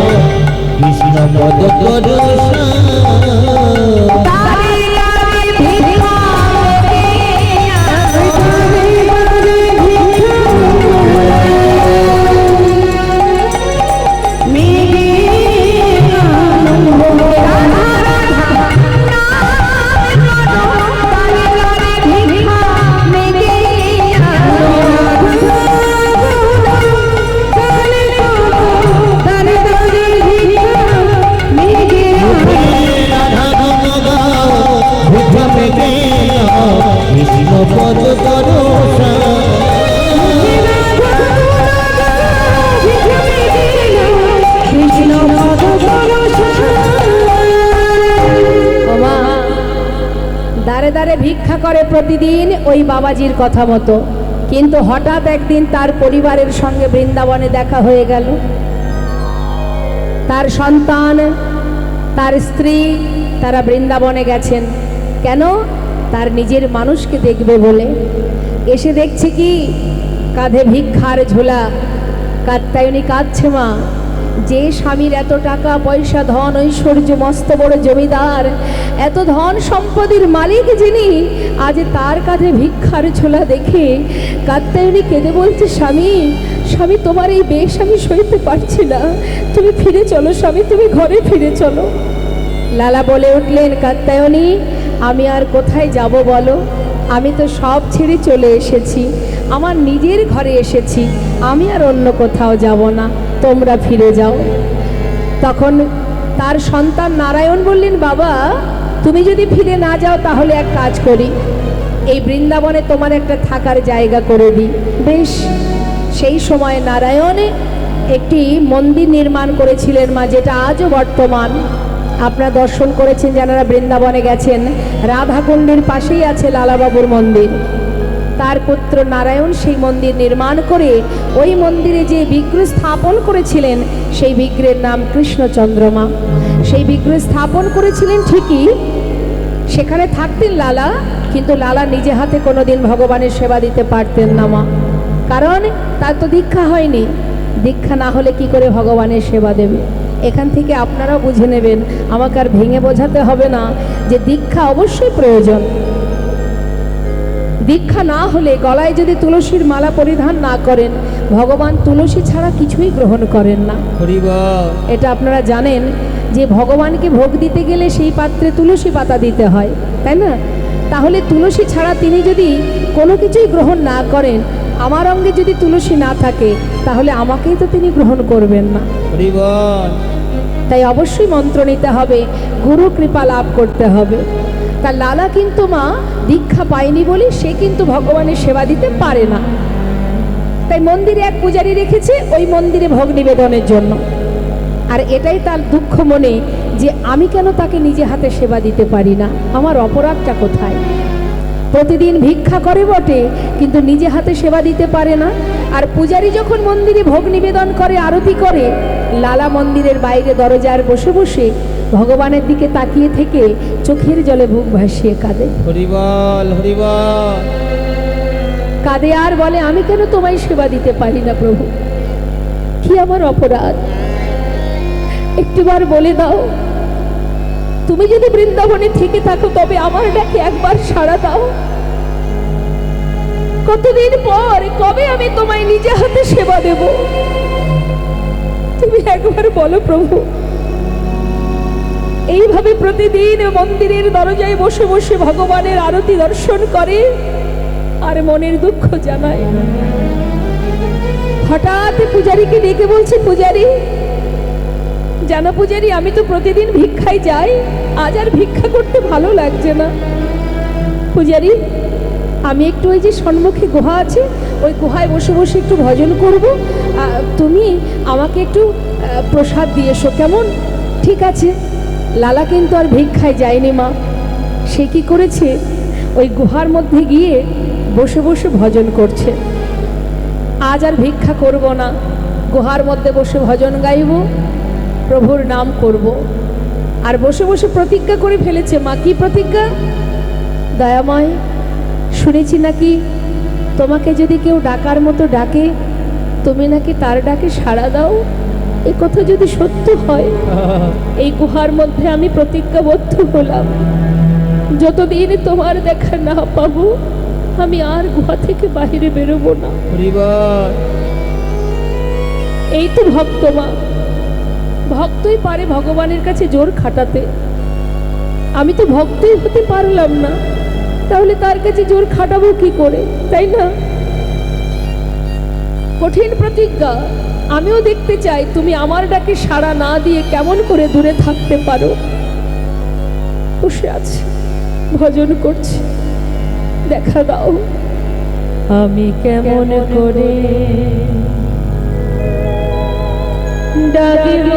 কৃষ্ণ পদ করুষা। তারে লাগে ভিক্ষা মেগে মেগে দ্বারে দ্বারে ভিক্ষা করে প্রতিদিন ওই বাবাজির কথা মতো। কিন্তু হঠাৎ একদিন তার পরিবারের সঙ্গে বৃন্দাবনে দেখা হয়ে গেল। তার সন্তান, তার স্ত্রী, তারা বৃন্দাবনে গেছেন। কেন? তার নিজের মানুষকে দেখবে বলে। এসে দেখছে কি, কাঁধে ভিক্ষার ঝোলা। কাত্যায়নী কাঁদছে, মা, যে স্বামীর এত টাকা পয়সা, ধন ঐশ্বর্য, মস্ত বড় জমিদার, এত ধন সম্পদের মালিক যিনি, আজ তার কাঁধে ভিক্ষার ঝোলা দেখে কাত্যায়নী কেঁদে বলছে, স্বামী, স্বামী, তোমার এই বেশ আমি সইতে পারছি না, তুমি ফিরে চলো স্বামী, তুমি ঘরে ফিরে চলো। লালা বলে উঠলেন, কাত্যায়নী, আমি আর কোথায় যাব বলো? আমি তো সব ছেড়ে চলে এসেছি, আমার নিজের ঘরে এসেছি, আমি আর অন্য কোথাও যাব না, তোমরা ফিরে যাও। তখন তার সন্তান নারায়ণ বললেন, বাবা, তুমি যদি ফিরে না যাও তাহলে এক কাজ করি, এই বৃন্দাবনে তোমার একটা থাকার জায়গা করে দিই। বেশ। সেই সময় নারায়ণ একটি মন্দির নির্মাণ করেছিলেন, মা, যেটা আজও বর্তমান। আপনারা দর্শন করেছেন যারা বৃন্দাবনে গেছেন, রাধাকুণ্ডের পাশেই আছে লালাবাবুর মন্দির। তার পুত্র নারায়ণ সেই মন্দির নির্মাণ করে ওই মন্দিরে যে বিগ্রহ স্থাপন করেছিলেন, সেই বিগ্রহের নাম কৃষ্ণচন্দ্রমা। সেই বিগ্রহ স্থাপন করেছিলেন ঠিকই, সেখানে থাকতেন লালা, কিন্তু লালা নিজে হাতে কোনোদিন ভগবানের সেবা দিতে পারতেন না, মা। কারণ তার তো দীক্ষা হয়নি। দীক্ষা না হলে কি করে ভগবানের সেবা দেবে? এখান থেকে আপনারাও বুঝে নেবেন, আমাকে আর ভেঙে বোঝাতে হবে না যে দীক্ষা অবশ্যই প্রয়োজন। দীক্ষা না হলে, গলায় যদি তুলসীর মালা পরিধান না করেন, ভগবান তুলসী ছাড়া কিছুই গ্রহণ করেন না। এটা আপনারা জানেন যে ভগবানকে ভোগ দিতে গেলে সেই পাত্রে তুলসী পাতা দিতে হয়, তাই না? তাহলে তুলসী ছাড়া তিনি যদি কোনো কিছুই গ্রহণ না করেন, আমার অঙ্গে যদি তুলসী না থাকে, তাহলে আমাকেই তো তিনি গ্রহণ করবেন না। তাই অবশ্যই মন্ত্র নিতে হবে, গুরু কৃপা লাভ করতে হবে। তা লালা কিন্তু, মা, দীক্ষা পায়নি বলে সে কিন্তু ভগবানের সেবা দিতে পারে না। তাই মন্দিরে এক পূজারী রেখেছে ওই মন্দিরে ভোগ নিবেদনের জন্য। আর এটাই তার দুঃখ মনে যে আমি কেন তাকে নিজে হাতে সেবা দিতে পারি না, আমার অপরাধটা কোথায়? প্রতিদিন ভিক্ষা করে বটে, কিন্তু নিজে হাতে সেবা দিতে পারে না। আর পূজারী যখন মন্দিরে ভোগ নিবেদন করে, আরতি করে, লালা মন্দিরের বাইরে দরজার বসে বসে ভগবানের দিকে তাকিয়ে থেকে চোখের জলে বুক ভাসিয়ে কাঁদে। হরিবল হরিবল। কাঁদে আর বলে, আমি কেন তোমায় সেবা দিতে পারি না প্রভু? কি আমার অপরাধ? একটিবার বলে দাও। তুমি যদি বৃন্দাবনে থেকে থাকো তবে আমার ডাকে একবার সাড়া দাও। কতদিন পর, কবে আমি তোমায় নিজে হাতে সেবা দেব? তুমি একবার বলো প্রভু। এইভাবে প্রতিদিন মন্দিরের দরজায় বসে বসে ভগবানের আরতি দর্শন করে আর মনের দুঃখ জানায়। হঠাৎ পূজারীকে ডেকে বলছে, পূজারী, জানো পূজারী, আমি তো প্রতিদিন ভিক্ষায় যাই, আজ আর ভিক্ষা করতে ভালো লাগছে না। পূজারী, আমি একটু ওই যে সম্মুখে গুহা আছে, ওই গুহায় বসে বসে একটু ভজন করব, তুমি আমাকে একটু প্রসাদ দিয়ে এসো, কেমন? ঠিক আছে। লালা কিন্তু আর ভিক্ষায় যায়নি, মা। সে কি করেছে, ওই গুহার মধ্যে গিয়ে বসে বসে ভজন করছে। আজ আর ভিক্ষা করব না, গুহার মধ্যে বসে ভজন গাইব, প্রভুর নাম করব। আর বসে বসে প্রতিজ্ঞা করে ফেলেছে। মা, কি প্রতিজ্ঞা? দয়াময়, শুনেছি নাকি তোমাকে যদি কেউ ডাকার মতো ডাকে, তুমি নাকি তার ডাকে সাড়া দাও। এ কথা যদি সত্য হয়, এই গুহার মধ্যে আমি প্রতিজ্ঞাবদ্ধ হলাম, যতদিন তোমার দেখা না পাবো আমি আর গুহা থেকে বাইরে বেরোবো না। এই তো ভক্ত, মা। ভক্তই পারে ভগবানের কাছে জোর খাটাতে। আমি তো ভক্তই হতে পারলাম না, তাহলে তার কাছে জোর খাটাবো কি করে, তাই না? কঠিন প্রতিজ্ঞা। আমিও দেখতে চাই তুমি আমার ডাকে সাড়া না দিয়ে কেমন করে দূরে থাকতে পারো। বসে আছে, ভজন করছি, দেখা দাও। আমি কেমন করে ডাকিব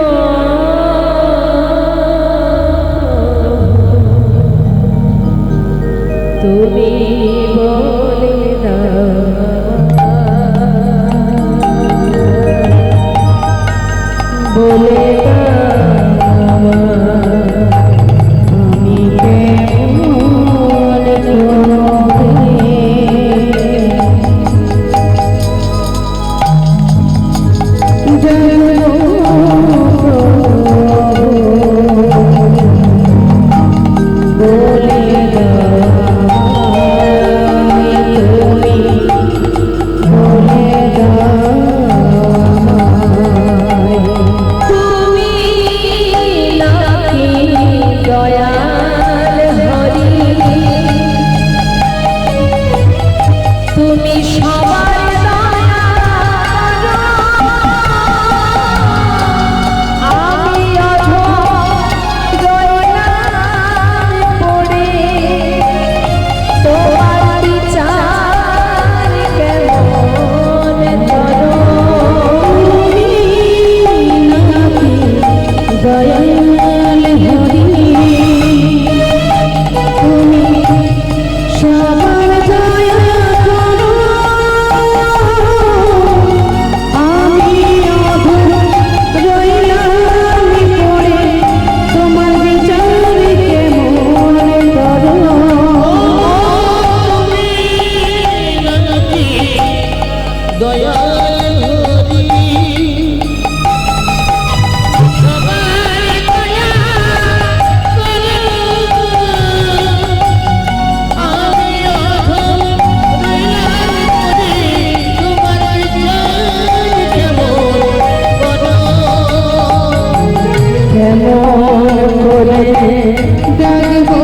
ডাকবো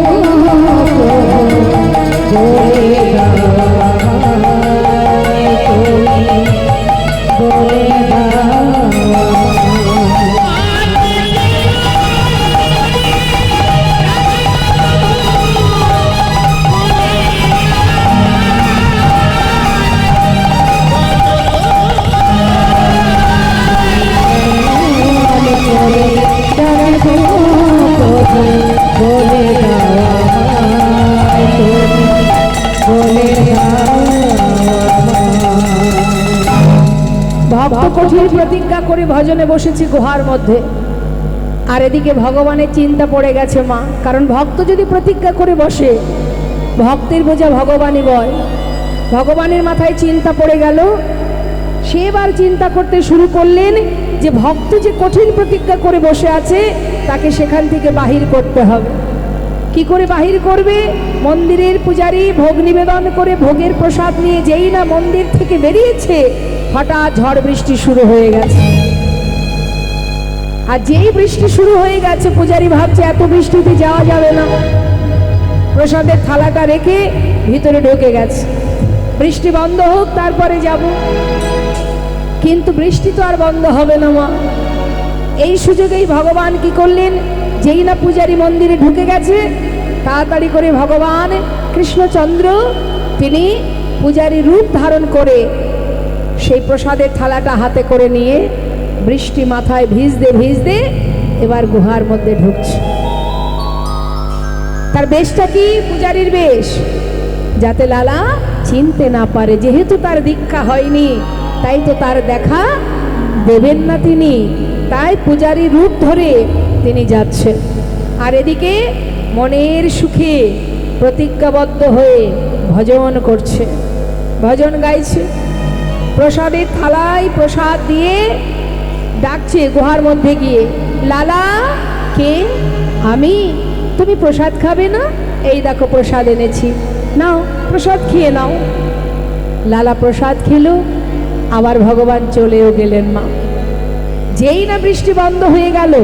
বলে দাও আমায় তুমি, বলে দাও ভক্ত কঠিন প্রতিজ্ঞা করে ভজনে বসেছি গুহার মধ্যে, আর এদিকে ভগবানের চিন্তা পড়ে গেছে মা। কারণ ভক্ত যদি প্রতিজ্ঞা করে বসে, ভক্তের বোঝা ভগবানই বয়। ভগবানের মাথায় চিন্তা পড়ে গেল। সে এবার চিন্তা করতে শুরু করলেন যে ভক্ত যে কঠিন প্রতিজ্ঞা করে বসে আছে, তাকে সেখান থেকে বাহির করতে হবে। কি করে বাহির করবে? মন্দিরের পূজারী ভোগ নিবেদন করে ভোগের প্রসাদ নিয়ে যেই না মন্দির থেকে বেরিয়েছে, হঠাৎ ঝড় বৃষ্টি শুরু হয়ে গেছে। আর যেই বৃষ্টি শুরু হয়ে গেছে, পূজারী ভাবছে এত বৃষ্টিতে যাওয়া যাবে না, প্রসাদের থালাটা রেখে ভিতরে ঢুকে গেছে, বৃষ্টি বন্ধ হোক তারপরে যাব। কিন্তু বৃষ্টি তো আর বন্ধ হবে না মা। এই সুযোগেই ভগবান কি করলেন, যেই না পূজারী মন্দিরে ঢুকে গেছে, তাড়াতাড়ি করে ভগবান কৃষ্ণচন্দ্র তিনি পূজারী রূপ ধারণ করে সেই প্রসাদের থালাটা হাতে করে নিয়ে বৃষ্টি মাথায় ভিজতে ভিজতে এবার গুহার মধ্যে ঢুকছে। তার বেশটা কি? পূজারীর বেশ, যাতে লালা চিনতে না পারে। যেহেতু তার দীক্ষা হয়নি, তাই তো তার দেখা দেবেন না তিনি, তাই পূজারী রূপ ধরে তিনি যাচ্ছেন। আর এদিকে মনের সুখে প্রতিজ্ঞাবদ্ধ হয়ে ভজন করছে, ভজন গাইছে, প্রসাদের থালায় প্রসাদ দিয়ে ডাকছে গুহার মধ্যে গিয়ে, লালা কে? আমি। তুমি প্রসাদ খাবে না? এই দেখো প্রসাদ এনেছি, নাও প্রসাদ খেয়ে নাও। লালা প্রসাদ খেলো, আবার ভগবান চলেও গেলেন মা। যেই না বৃষ্টি বন্ধ হয়ে গেল,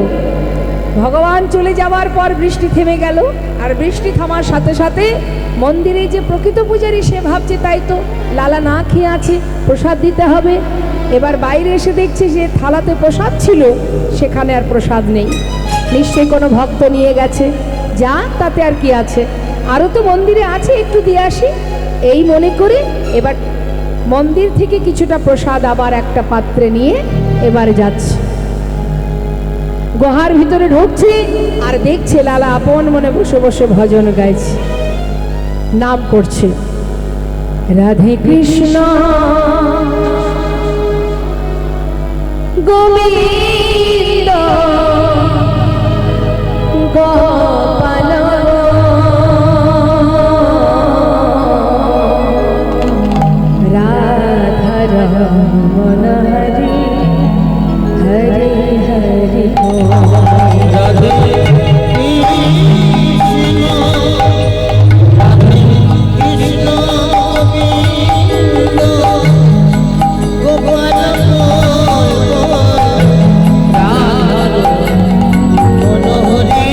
ভগবান চলে যাওয়ার পর বৃষ্টি থেমে গেল। আর বৃষ্টি থামার সাথে সাথে মন্দিরে যে প্রকৃত পূজারী, সে ভাবছে তাই তো লালা না খেয়ে আছে, প্রসাদ দিতে হবে। এবার বাইরে এসে দেখছে যে থালাতে প্রসাদ ছিল, সেখানে আর প্রসাদ নেই। নিশ্চয়ই কোনো ভক্ত নিয়ে গেছে, যা তাতে আর কি আছে, আরও তো মন্দিরে আছে, একটু দিয়ে আসি। এই মনে করে এবার মন্দির থেকে কিছুটা প্রসাদ আবার একটা পাত্রে নিয়ে এবার যাচ্ছে, গুহার ভিতরে ঢুকছে। আর দেখছে লালা আপন মনে বসে বসে ভজন গাইছে, নাম করছে, রাধে কৃষ্ণ গোবিন্দ গোপাল রাধা রমণ হরি হরি হরি রাধে কৃষ্ণ গোবিন্দ গোপাল রাধা মনোহরি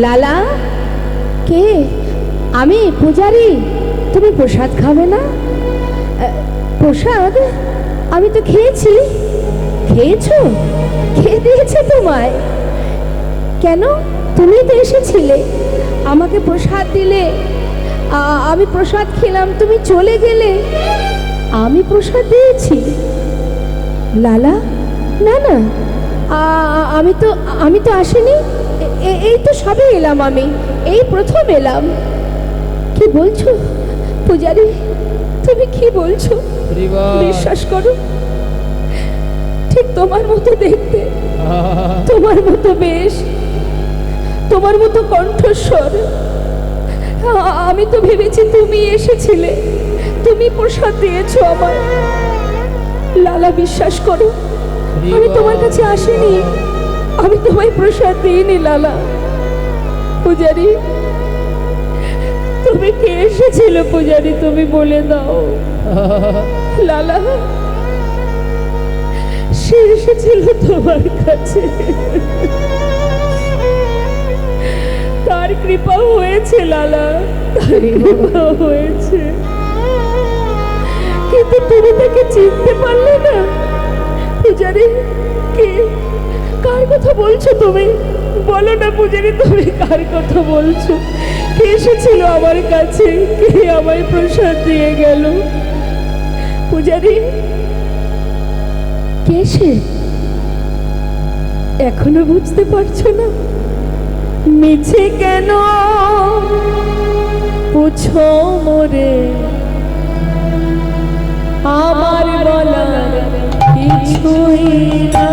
লালা, কে? আমি পূজারি। তুমি প্রসাদ খাবে না? প্রসাদ আমি তো খেয়েছি। খেয়েছো? খেয়ে দিয়েছে তোমায়? কেন? তুমি তো এসেছিলে, আমাকে প্রসাদ দিলে, আমি প্রসাদ খেলাম, তুমি চলে গেলে, আমি প্রসাদ দিয়েছি? লালা, না না, আমি তো আসিনি। এই তো সবে এলাম, আমি এই প্রথম এলাম। কি বলছো পূজারি? তুমি কি বলছো? বিশ্বাস করো, ঠিক তোমার মতো দেখতে, তোমার মতো বেশ, তোমার মতো কণ্ঠস্বর। আমি তো ভেবেছি তুমি এসেছিলে, তুমি প্রসাদ দিয়েছো আমায়। লালা, বিশ্বাস করো, আমি তোমার কাছে আসিনি, আমি তোমায় প্রসাদ দিইনি লালা। পূজারি, তুমি কে এসেছিল পূজারি? তুমি বলে দাও। লালা, সে এসেছিল তোমার কাছে, তার কৃপা হয়েছে লালা, তার কৃপা হয়েছে, কিন্তু তুমি তাকে চিনতে পারলে না। পূজারি, কে? কার কথা বলছো তুমি? বলো না পূজারি, তুমি কার কথা বলছো? কে এসেছিল আমার কাছে? কে আমায় প্রসাদ দিয়ে গেল? পূজারি, কে সে? এখনো বুঝতে পারছো না? মিছে কেন পুছো মোরে, আমার বলা কিছুই না।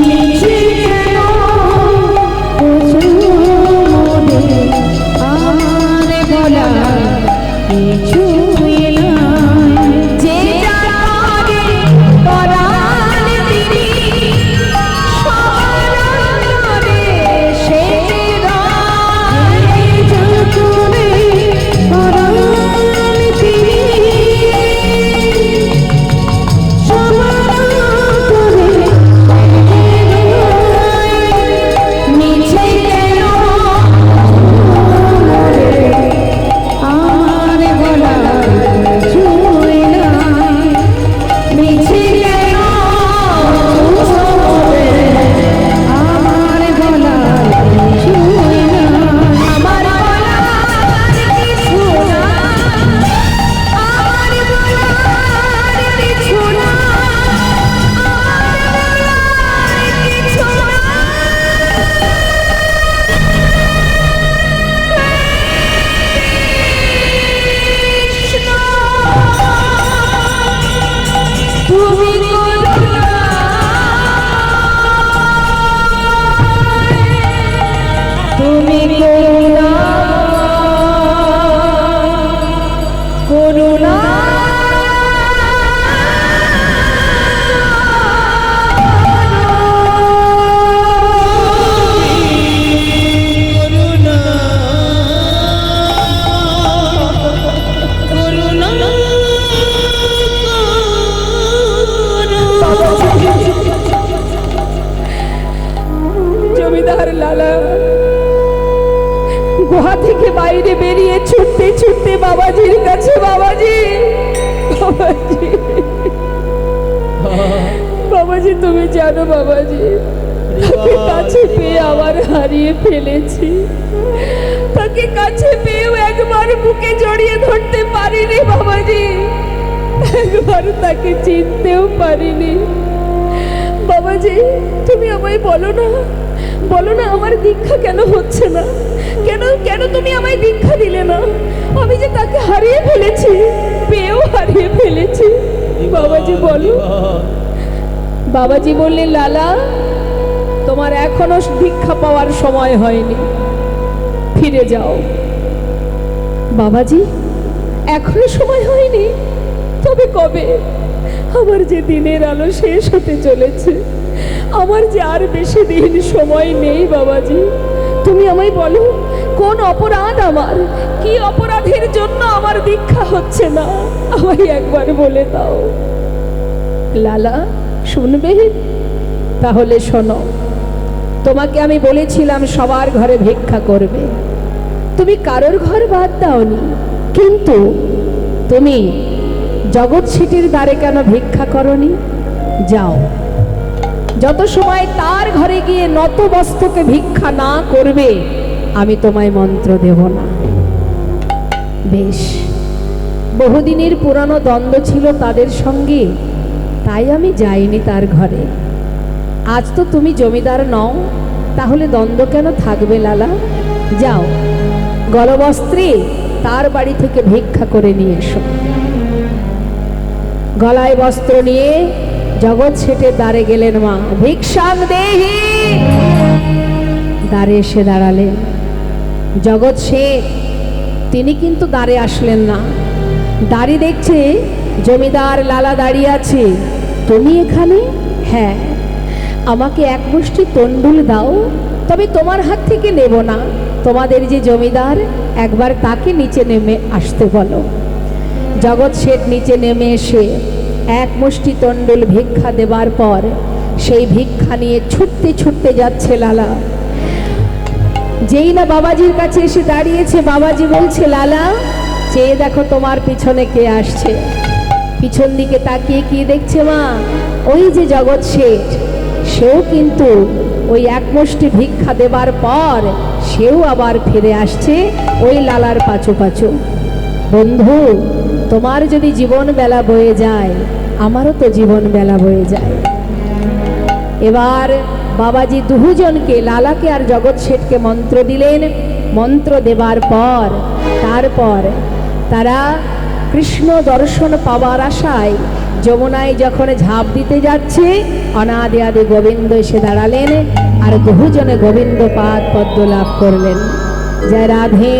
মিছে কেন পুছো মোরে, আমার বলা কিছুই না। যেটা আগে পরাণ তিনি সরণরে, সেটা যতনে পরাণ তিনি গুহা থেকে বাইরে বেরিয়ে ছুটতে ছুটতে বাবাজির কাছে, বাবাজি, বাবাজি, বাবাজি, তুমি জানো বাবাজি, তাকে কাছে পেয়ে আবার হারিয়ে ফেলেছি। তাকে কাছে পেয়েও একবার বুকে জড়িয়ে ধরতে পারিনি বাবাজি, একবার তাকে চিনতেও পারিনি। বাবাজি, তুমি আমায় বলো না, বলো না, আমার দীক্ষা কেন হচ্ছে না? কেন কেন তুমি আমায় দীক্ষা দিলে না? আমি যে তাকে হারিয়ে ফেলেছি, পেয়েও হারিয়ে ফেলেছি। বাবাজি বলো। বাবাজি বললেন, লালা, তোমার এখনো দীক্ষা পাওয়ার সময় হয়নি, ফিরে যাও। বাবাজি, এখনো সময় হয়নি? তবে কবে? আমার যে দিনের আলো শেষ হতে চলেছে, আমার যে আর বেশি দিন সময় নেই। বাবাজি, তুমি আমায় বলো, কোন অপরাধ আমার? কি অপরাধের জন্য আমার দীক্ষা হচ্ছে না? আমায় একবার বলে দাও। লালা, শুনবে? তাহলে শোনো। তোমাকে আমি বলেছিলাম সবার ঘরে ভিক্ষা করবে, তুমি কারোর ঘর বাদ দাওনি, কিন্তু তুমি জগৎ শেঠের দ্বারে কেন ভিক্ষা করনি? যাও, যত সময় তার ঘরে গিয়ে নত মস্তকে ভিক্ষা না করবে আমি তোমায় মন্ত্র দেব না। বেশ, বহুদিনের পুরানো দ্বন্দ্ব ছিল তাদের সঙ্গে, তাই আমি যাইনি তার ঘরে। আজ তো তুমি জমিদার নও, তাহলে দ্বন্দ্ব কেন থাকবে লালা? যাও, গলবস্ত্রে তার বাড়ি থেকে ভিক্ষা করে নিয়ে এসো। গলায় বস্ত্র নিয়ে জগৎ শেঠের দ্বারে গেলেন মা। ভিক্ষাং দেহি। দ্বারে এসে দাঁড়ালেন জগৎ শেঠ। তিনি কিন্তু দ্বারে আসলেন না, দাঁড়িয়ে দেখছে জমিদার লালা দাঁড়িয়ে আছে। তুমি এখানে? হ্যাঁ, আমাকে এক মুষ্টি তন্ডুল দাও, তবে তোমার হাত থেকে নেব না। তোমাদের যে জমিদার, একবার তাকে নিচে নেমে আসতে বলো। জগৎ শেঠ নিচে নেমে এসে এক মুষ্টি তন্ডুল ভিক্ষা দেবার পর সেই ভিক্ষা নিয়ে ছুটতে ছুটতে যাচ্ছে লালা। যেই না বাবাজির কাছে এসে দাঁড়িয়েছে, বাবাজি বলছে, লালা চেয়ে দেখো তোমার পিছনে কে আসছে। পিছন দিকে তাকিয়ে কি দেখছে মা? ওই যে জগৎ শেঠ, সেও কিন্তু ওই এক মুষ্টি ভিক্ষা দেবার পর সেও আবার ফিরে আসছে ওই লালার পাছু পাছু। বন্ধু, তোমার যদি জীবন বেলা বয়ে যায়, আমারও তো জীবন বেলা বয়ে যায়। এবার বাবাজি দুজনকে, লালাকে আর জগৎ শেঠকে মন্ত্র দিলেন। মন্ত্র দেবার পর তারপর তারা কৃষ্ণ দর্শন পাওয়ার আশায় যমুনায় যখন ঝাঁপ দিতে যাচ্ছে, অনাদি আদি গোবিন্দ এসে দাঁড়ালেন আর দুজনে গোবিন্দ পাদ পদ্ম লাভ করলেন। জয় রাধে।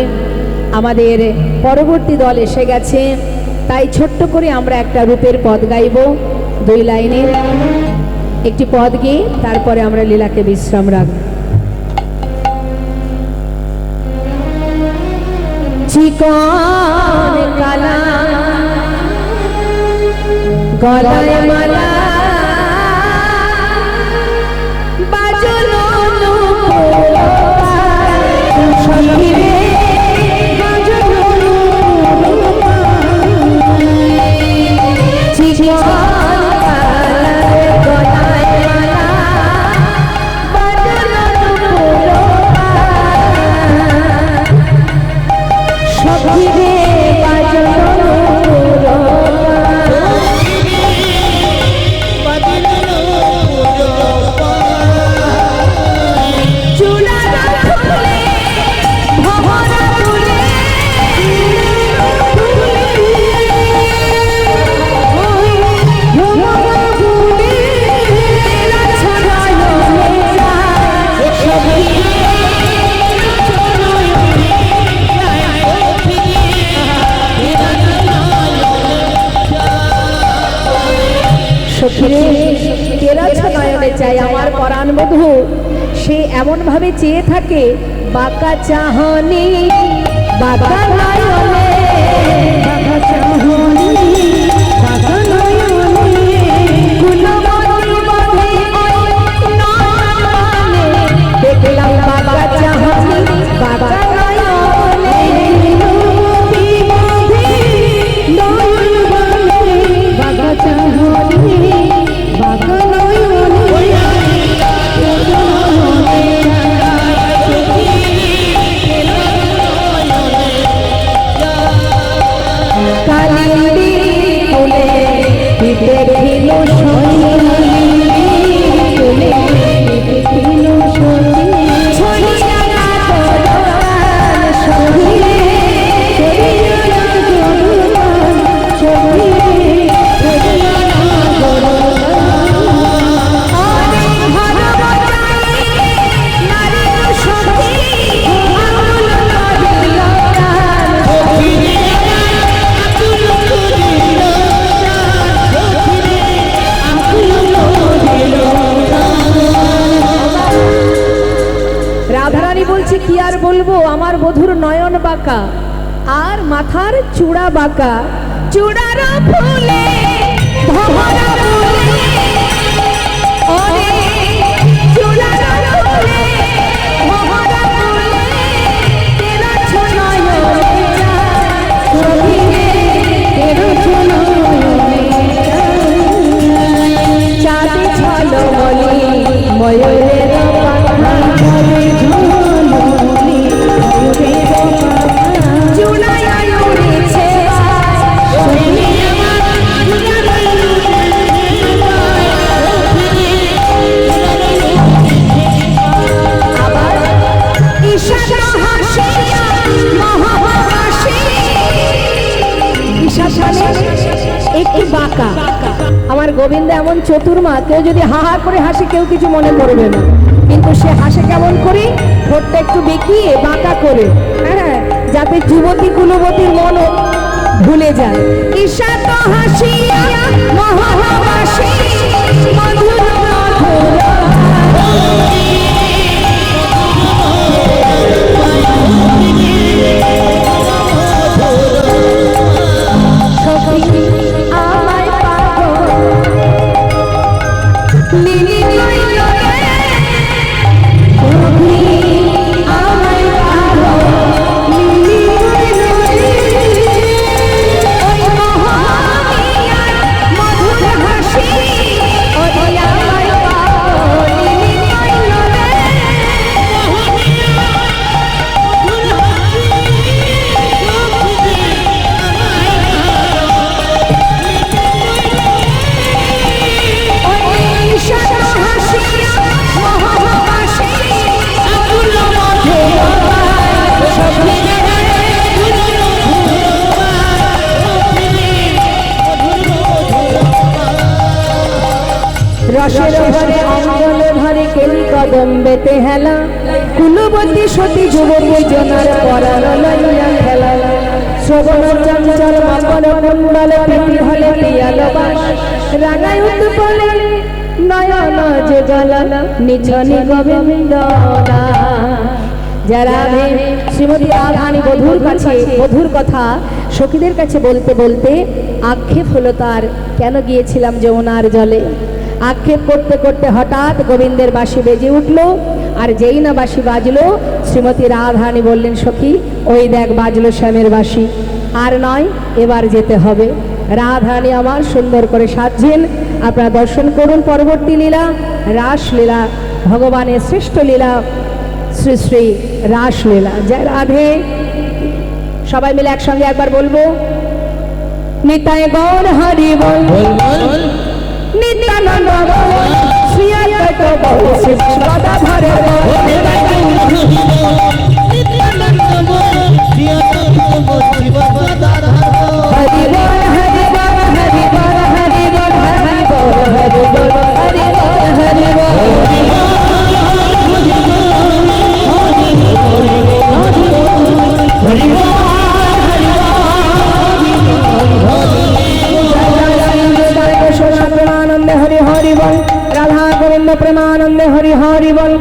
আমাদের পরবর্তী দল এসে গেছে, তাই ছোট্ট করে আমরা একটা রূপের পদ গাইব। 2 লাইনের একটি পদ গিয়ে তারপরে আমরা লীলাকে বিশ্রাম রাখব। চিকন কালা গলায় মালা বাজলো সঙ্গীরে চাই আমার পরাণ বধূ। সে এমন ভাবে চেয়ে থাকে, বাঁকা চাহনি বাঁকা নয়নে, বাঁকা চাহনি বাঁকা নয়নে, গুণমতি বধে নয়নে, দেখলাম বাঁকা চাহনি বাঁকা নয়নে, গুণমতি বধে নয়নে, বাঁকা চাহনি বাঁকা আমার বধুর নয়ন বাঁকা আর মাথার চূড়া বাঁকা, চূড়ার ফুলে ভরা ফুলে ওরে চূড়ার ফুলে বাঁকা। আমার গোবিন্দ এমন চতুর মা, কেউ যদি হা হা করে হাসে কেউ কিছু মনে করবে না, কিন্তু সে হাসে কেমন করে, ঠোঁটটা একটু বেঁকিয়ে বাঁকা করে, হ্যাঁ, যাতে যুবতী কুলবতীর মনও ভুলে যায়। ঈশা তো হাসিয়া মহাবাসী মধুর মধুর সখী আমায় পাগল লিলি কইল রে, সখী আমায় পাগল লিলি কইল রে, ওই মহামিয়ার মধুর হাসি, ওই আমায় পাগল লিলি কইল রে, রসের ভরে অঙ্গল ভরে কেলি কদম বেতে হেলা, কুলবতী সতী যুবতী জনার পরার লইয়া খেলা, শ্রবণ চঞ্চল মকর কুণ্ডল প্রীতি হলে পিয়াল বাস, রাগায় উৎপলে নয়ন যে জল নিছনি গোবিন্দ যারা শ্রীমতী রাধারানী বধূর কথা সখীদের কাছে বলতে বলতে আক্ষেপ হলো তার, কেন গিয়েছিলাম যমুনার জলে। আক্ষেপ করতে করতে হঠাৎ গোবিন্দের বাঁশি বেজে উঠল, আর যেই না বাঁশি বাজলো শ্রীমতী রাধারানী বললেন, সখী ওই দেখ বাজলো শ্যামের বাঁশি, আর নয় এবার যেতে হবে। রাধারানী আমার সুন্দর করে সাজছেন, আপনারা দর্শন করুন পরবর্তী লীলা, রাসলীলা, ভগবানের শ্রেষ্ঠ লীলা, শ্রী শ্রী রাসলীলা। জয় রাধে। সবাই মিলে একসঙ্গে একবার বলবো, নিতাই গৌর হরি বল, নিত্যানন্দ বল, শ্রী অদ্বৈত বল, শ্রী গদাধর বল, হরি বল হরি বল হরি বল হরি বল হরি বল হরি বল হরি বল হরি বল, প্রেমানন্দে হরি হরি বল, রাধা গোবিন্দ প্রেমানন্দে হরি হরি বল।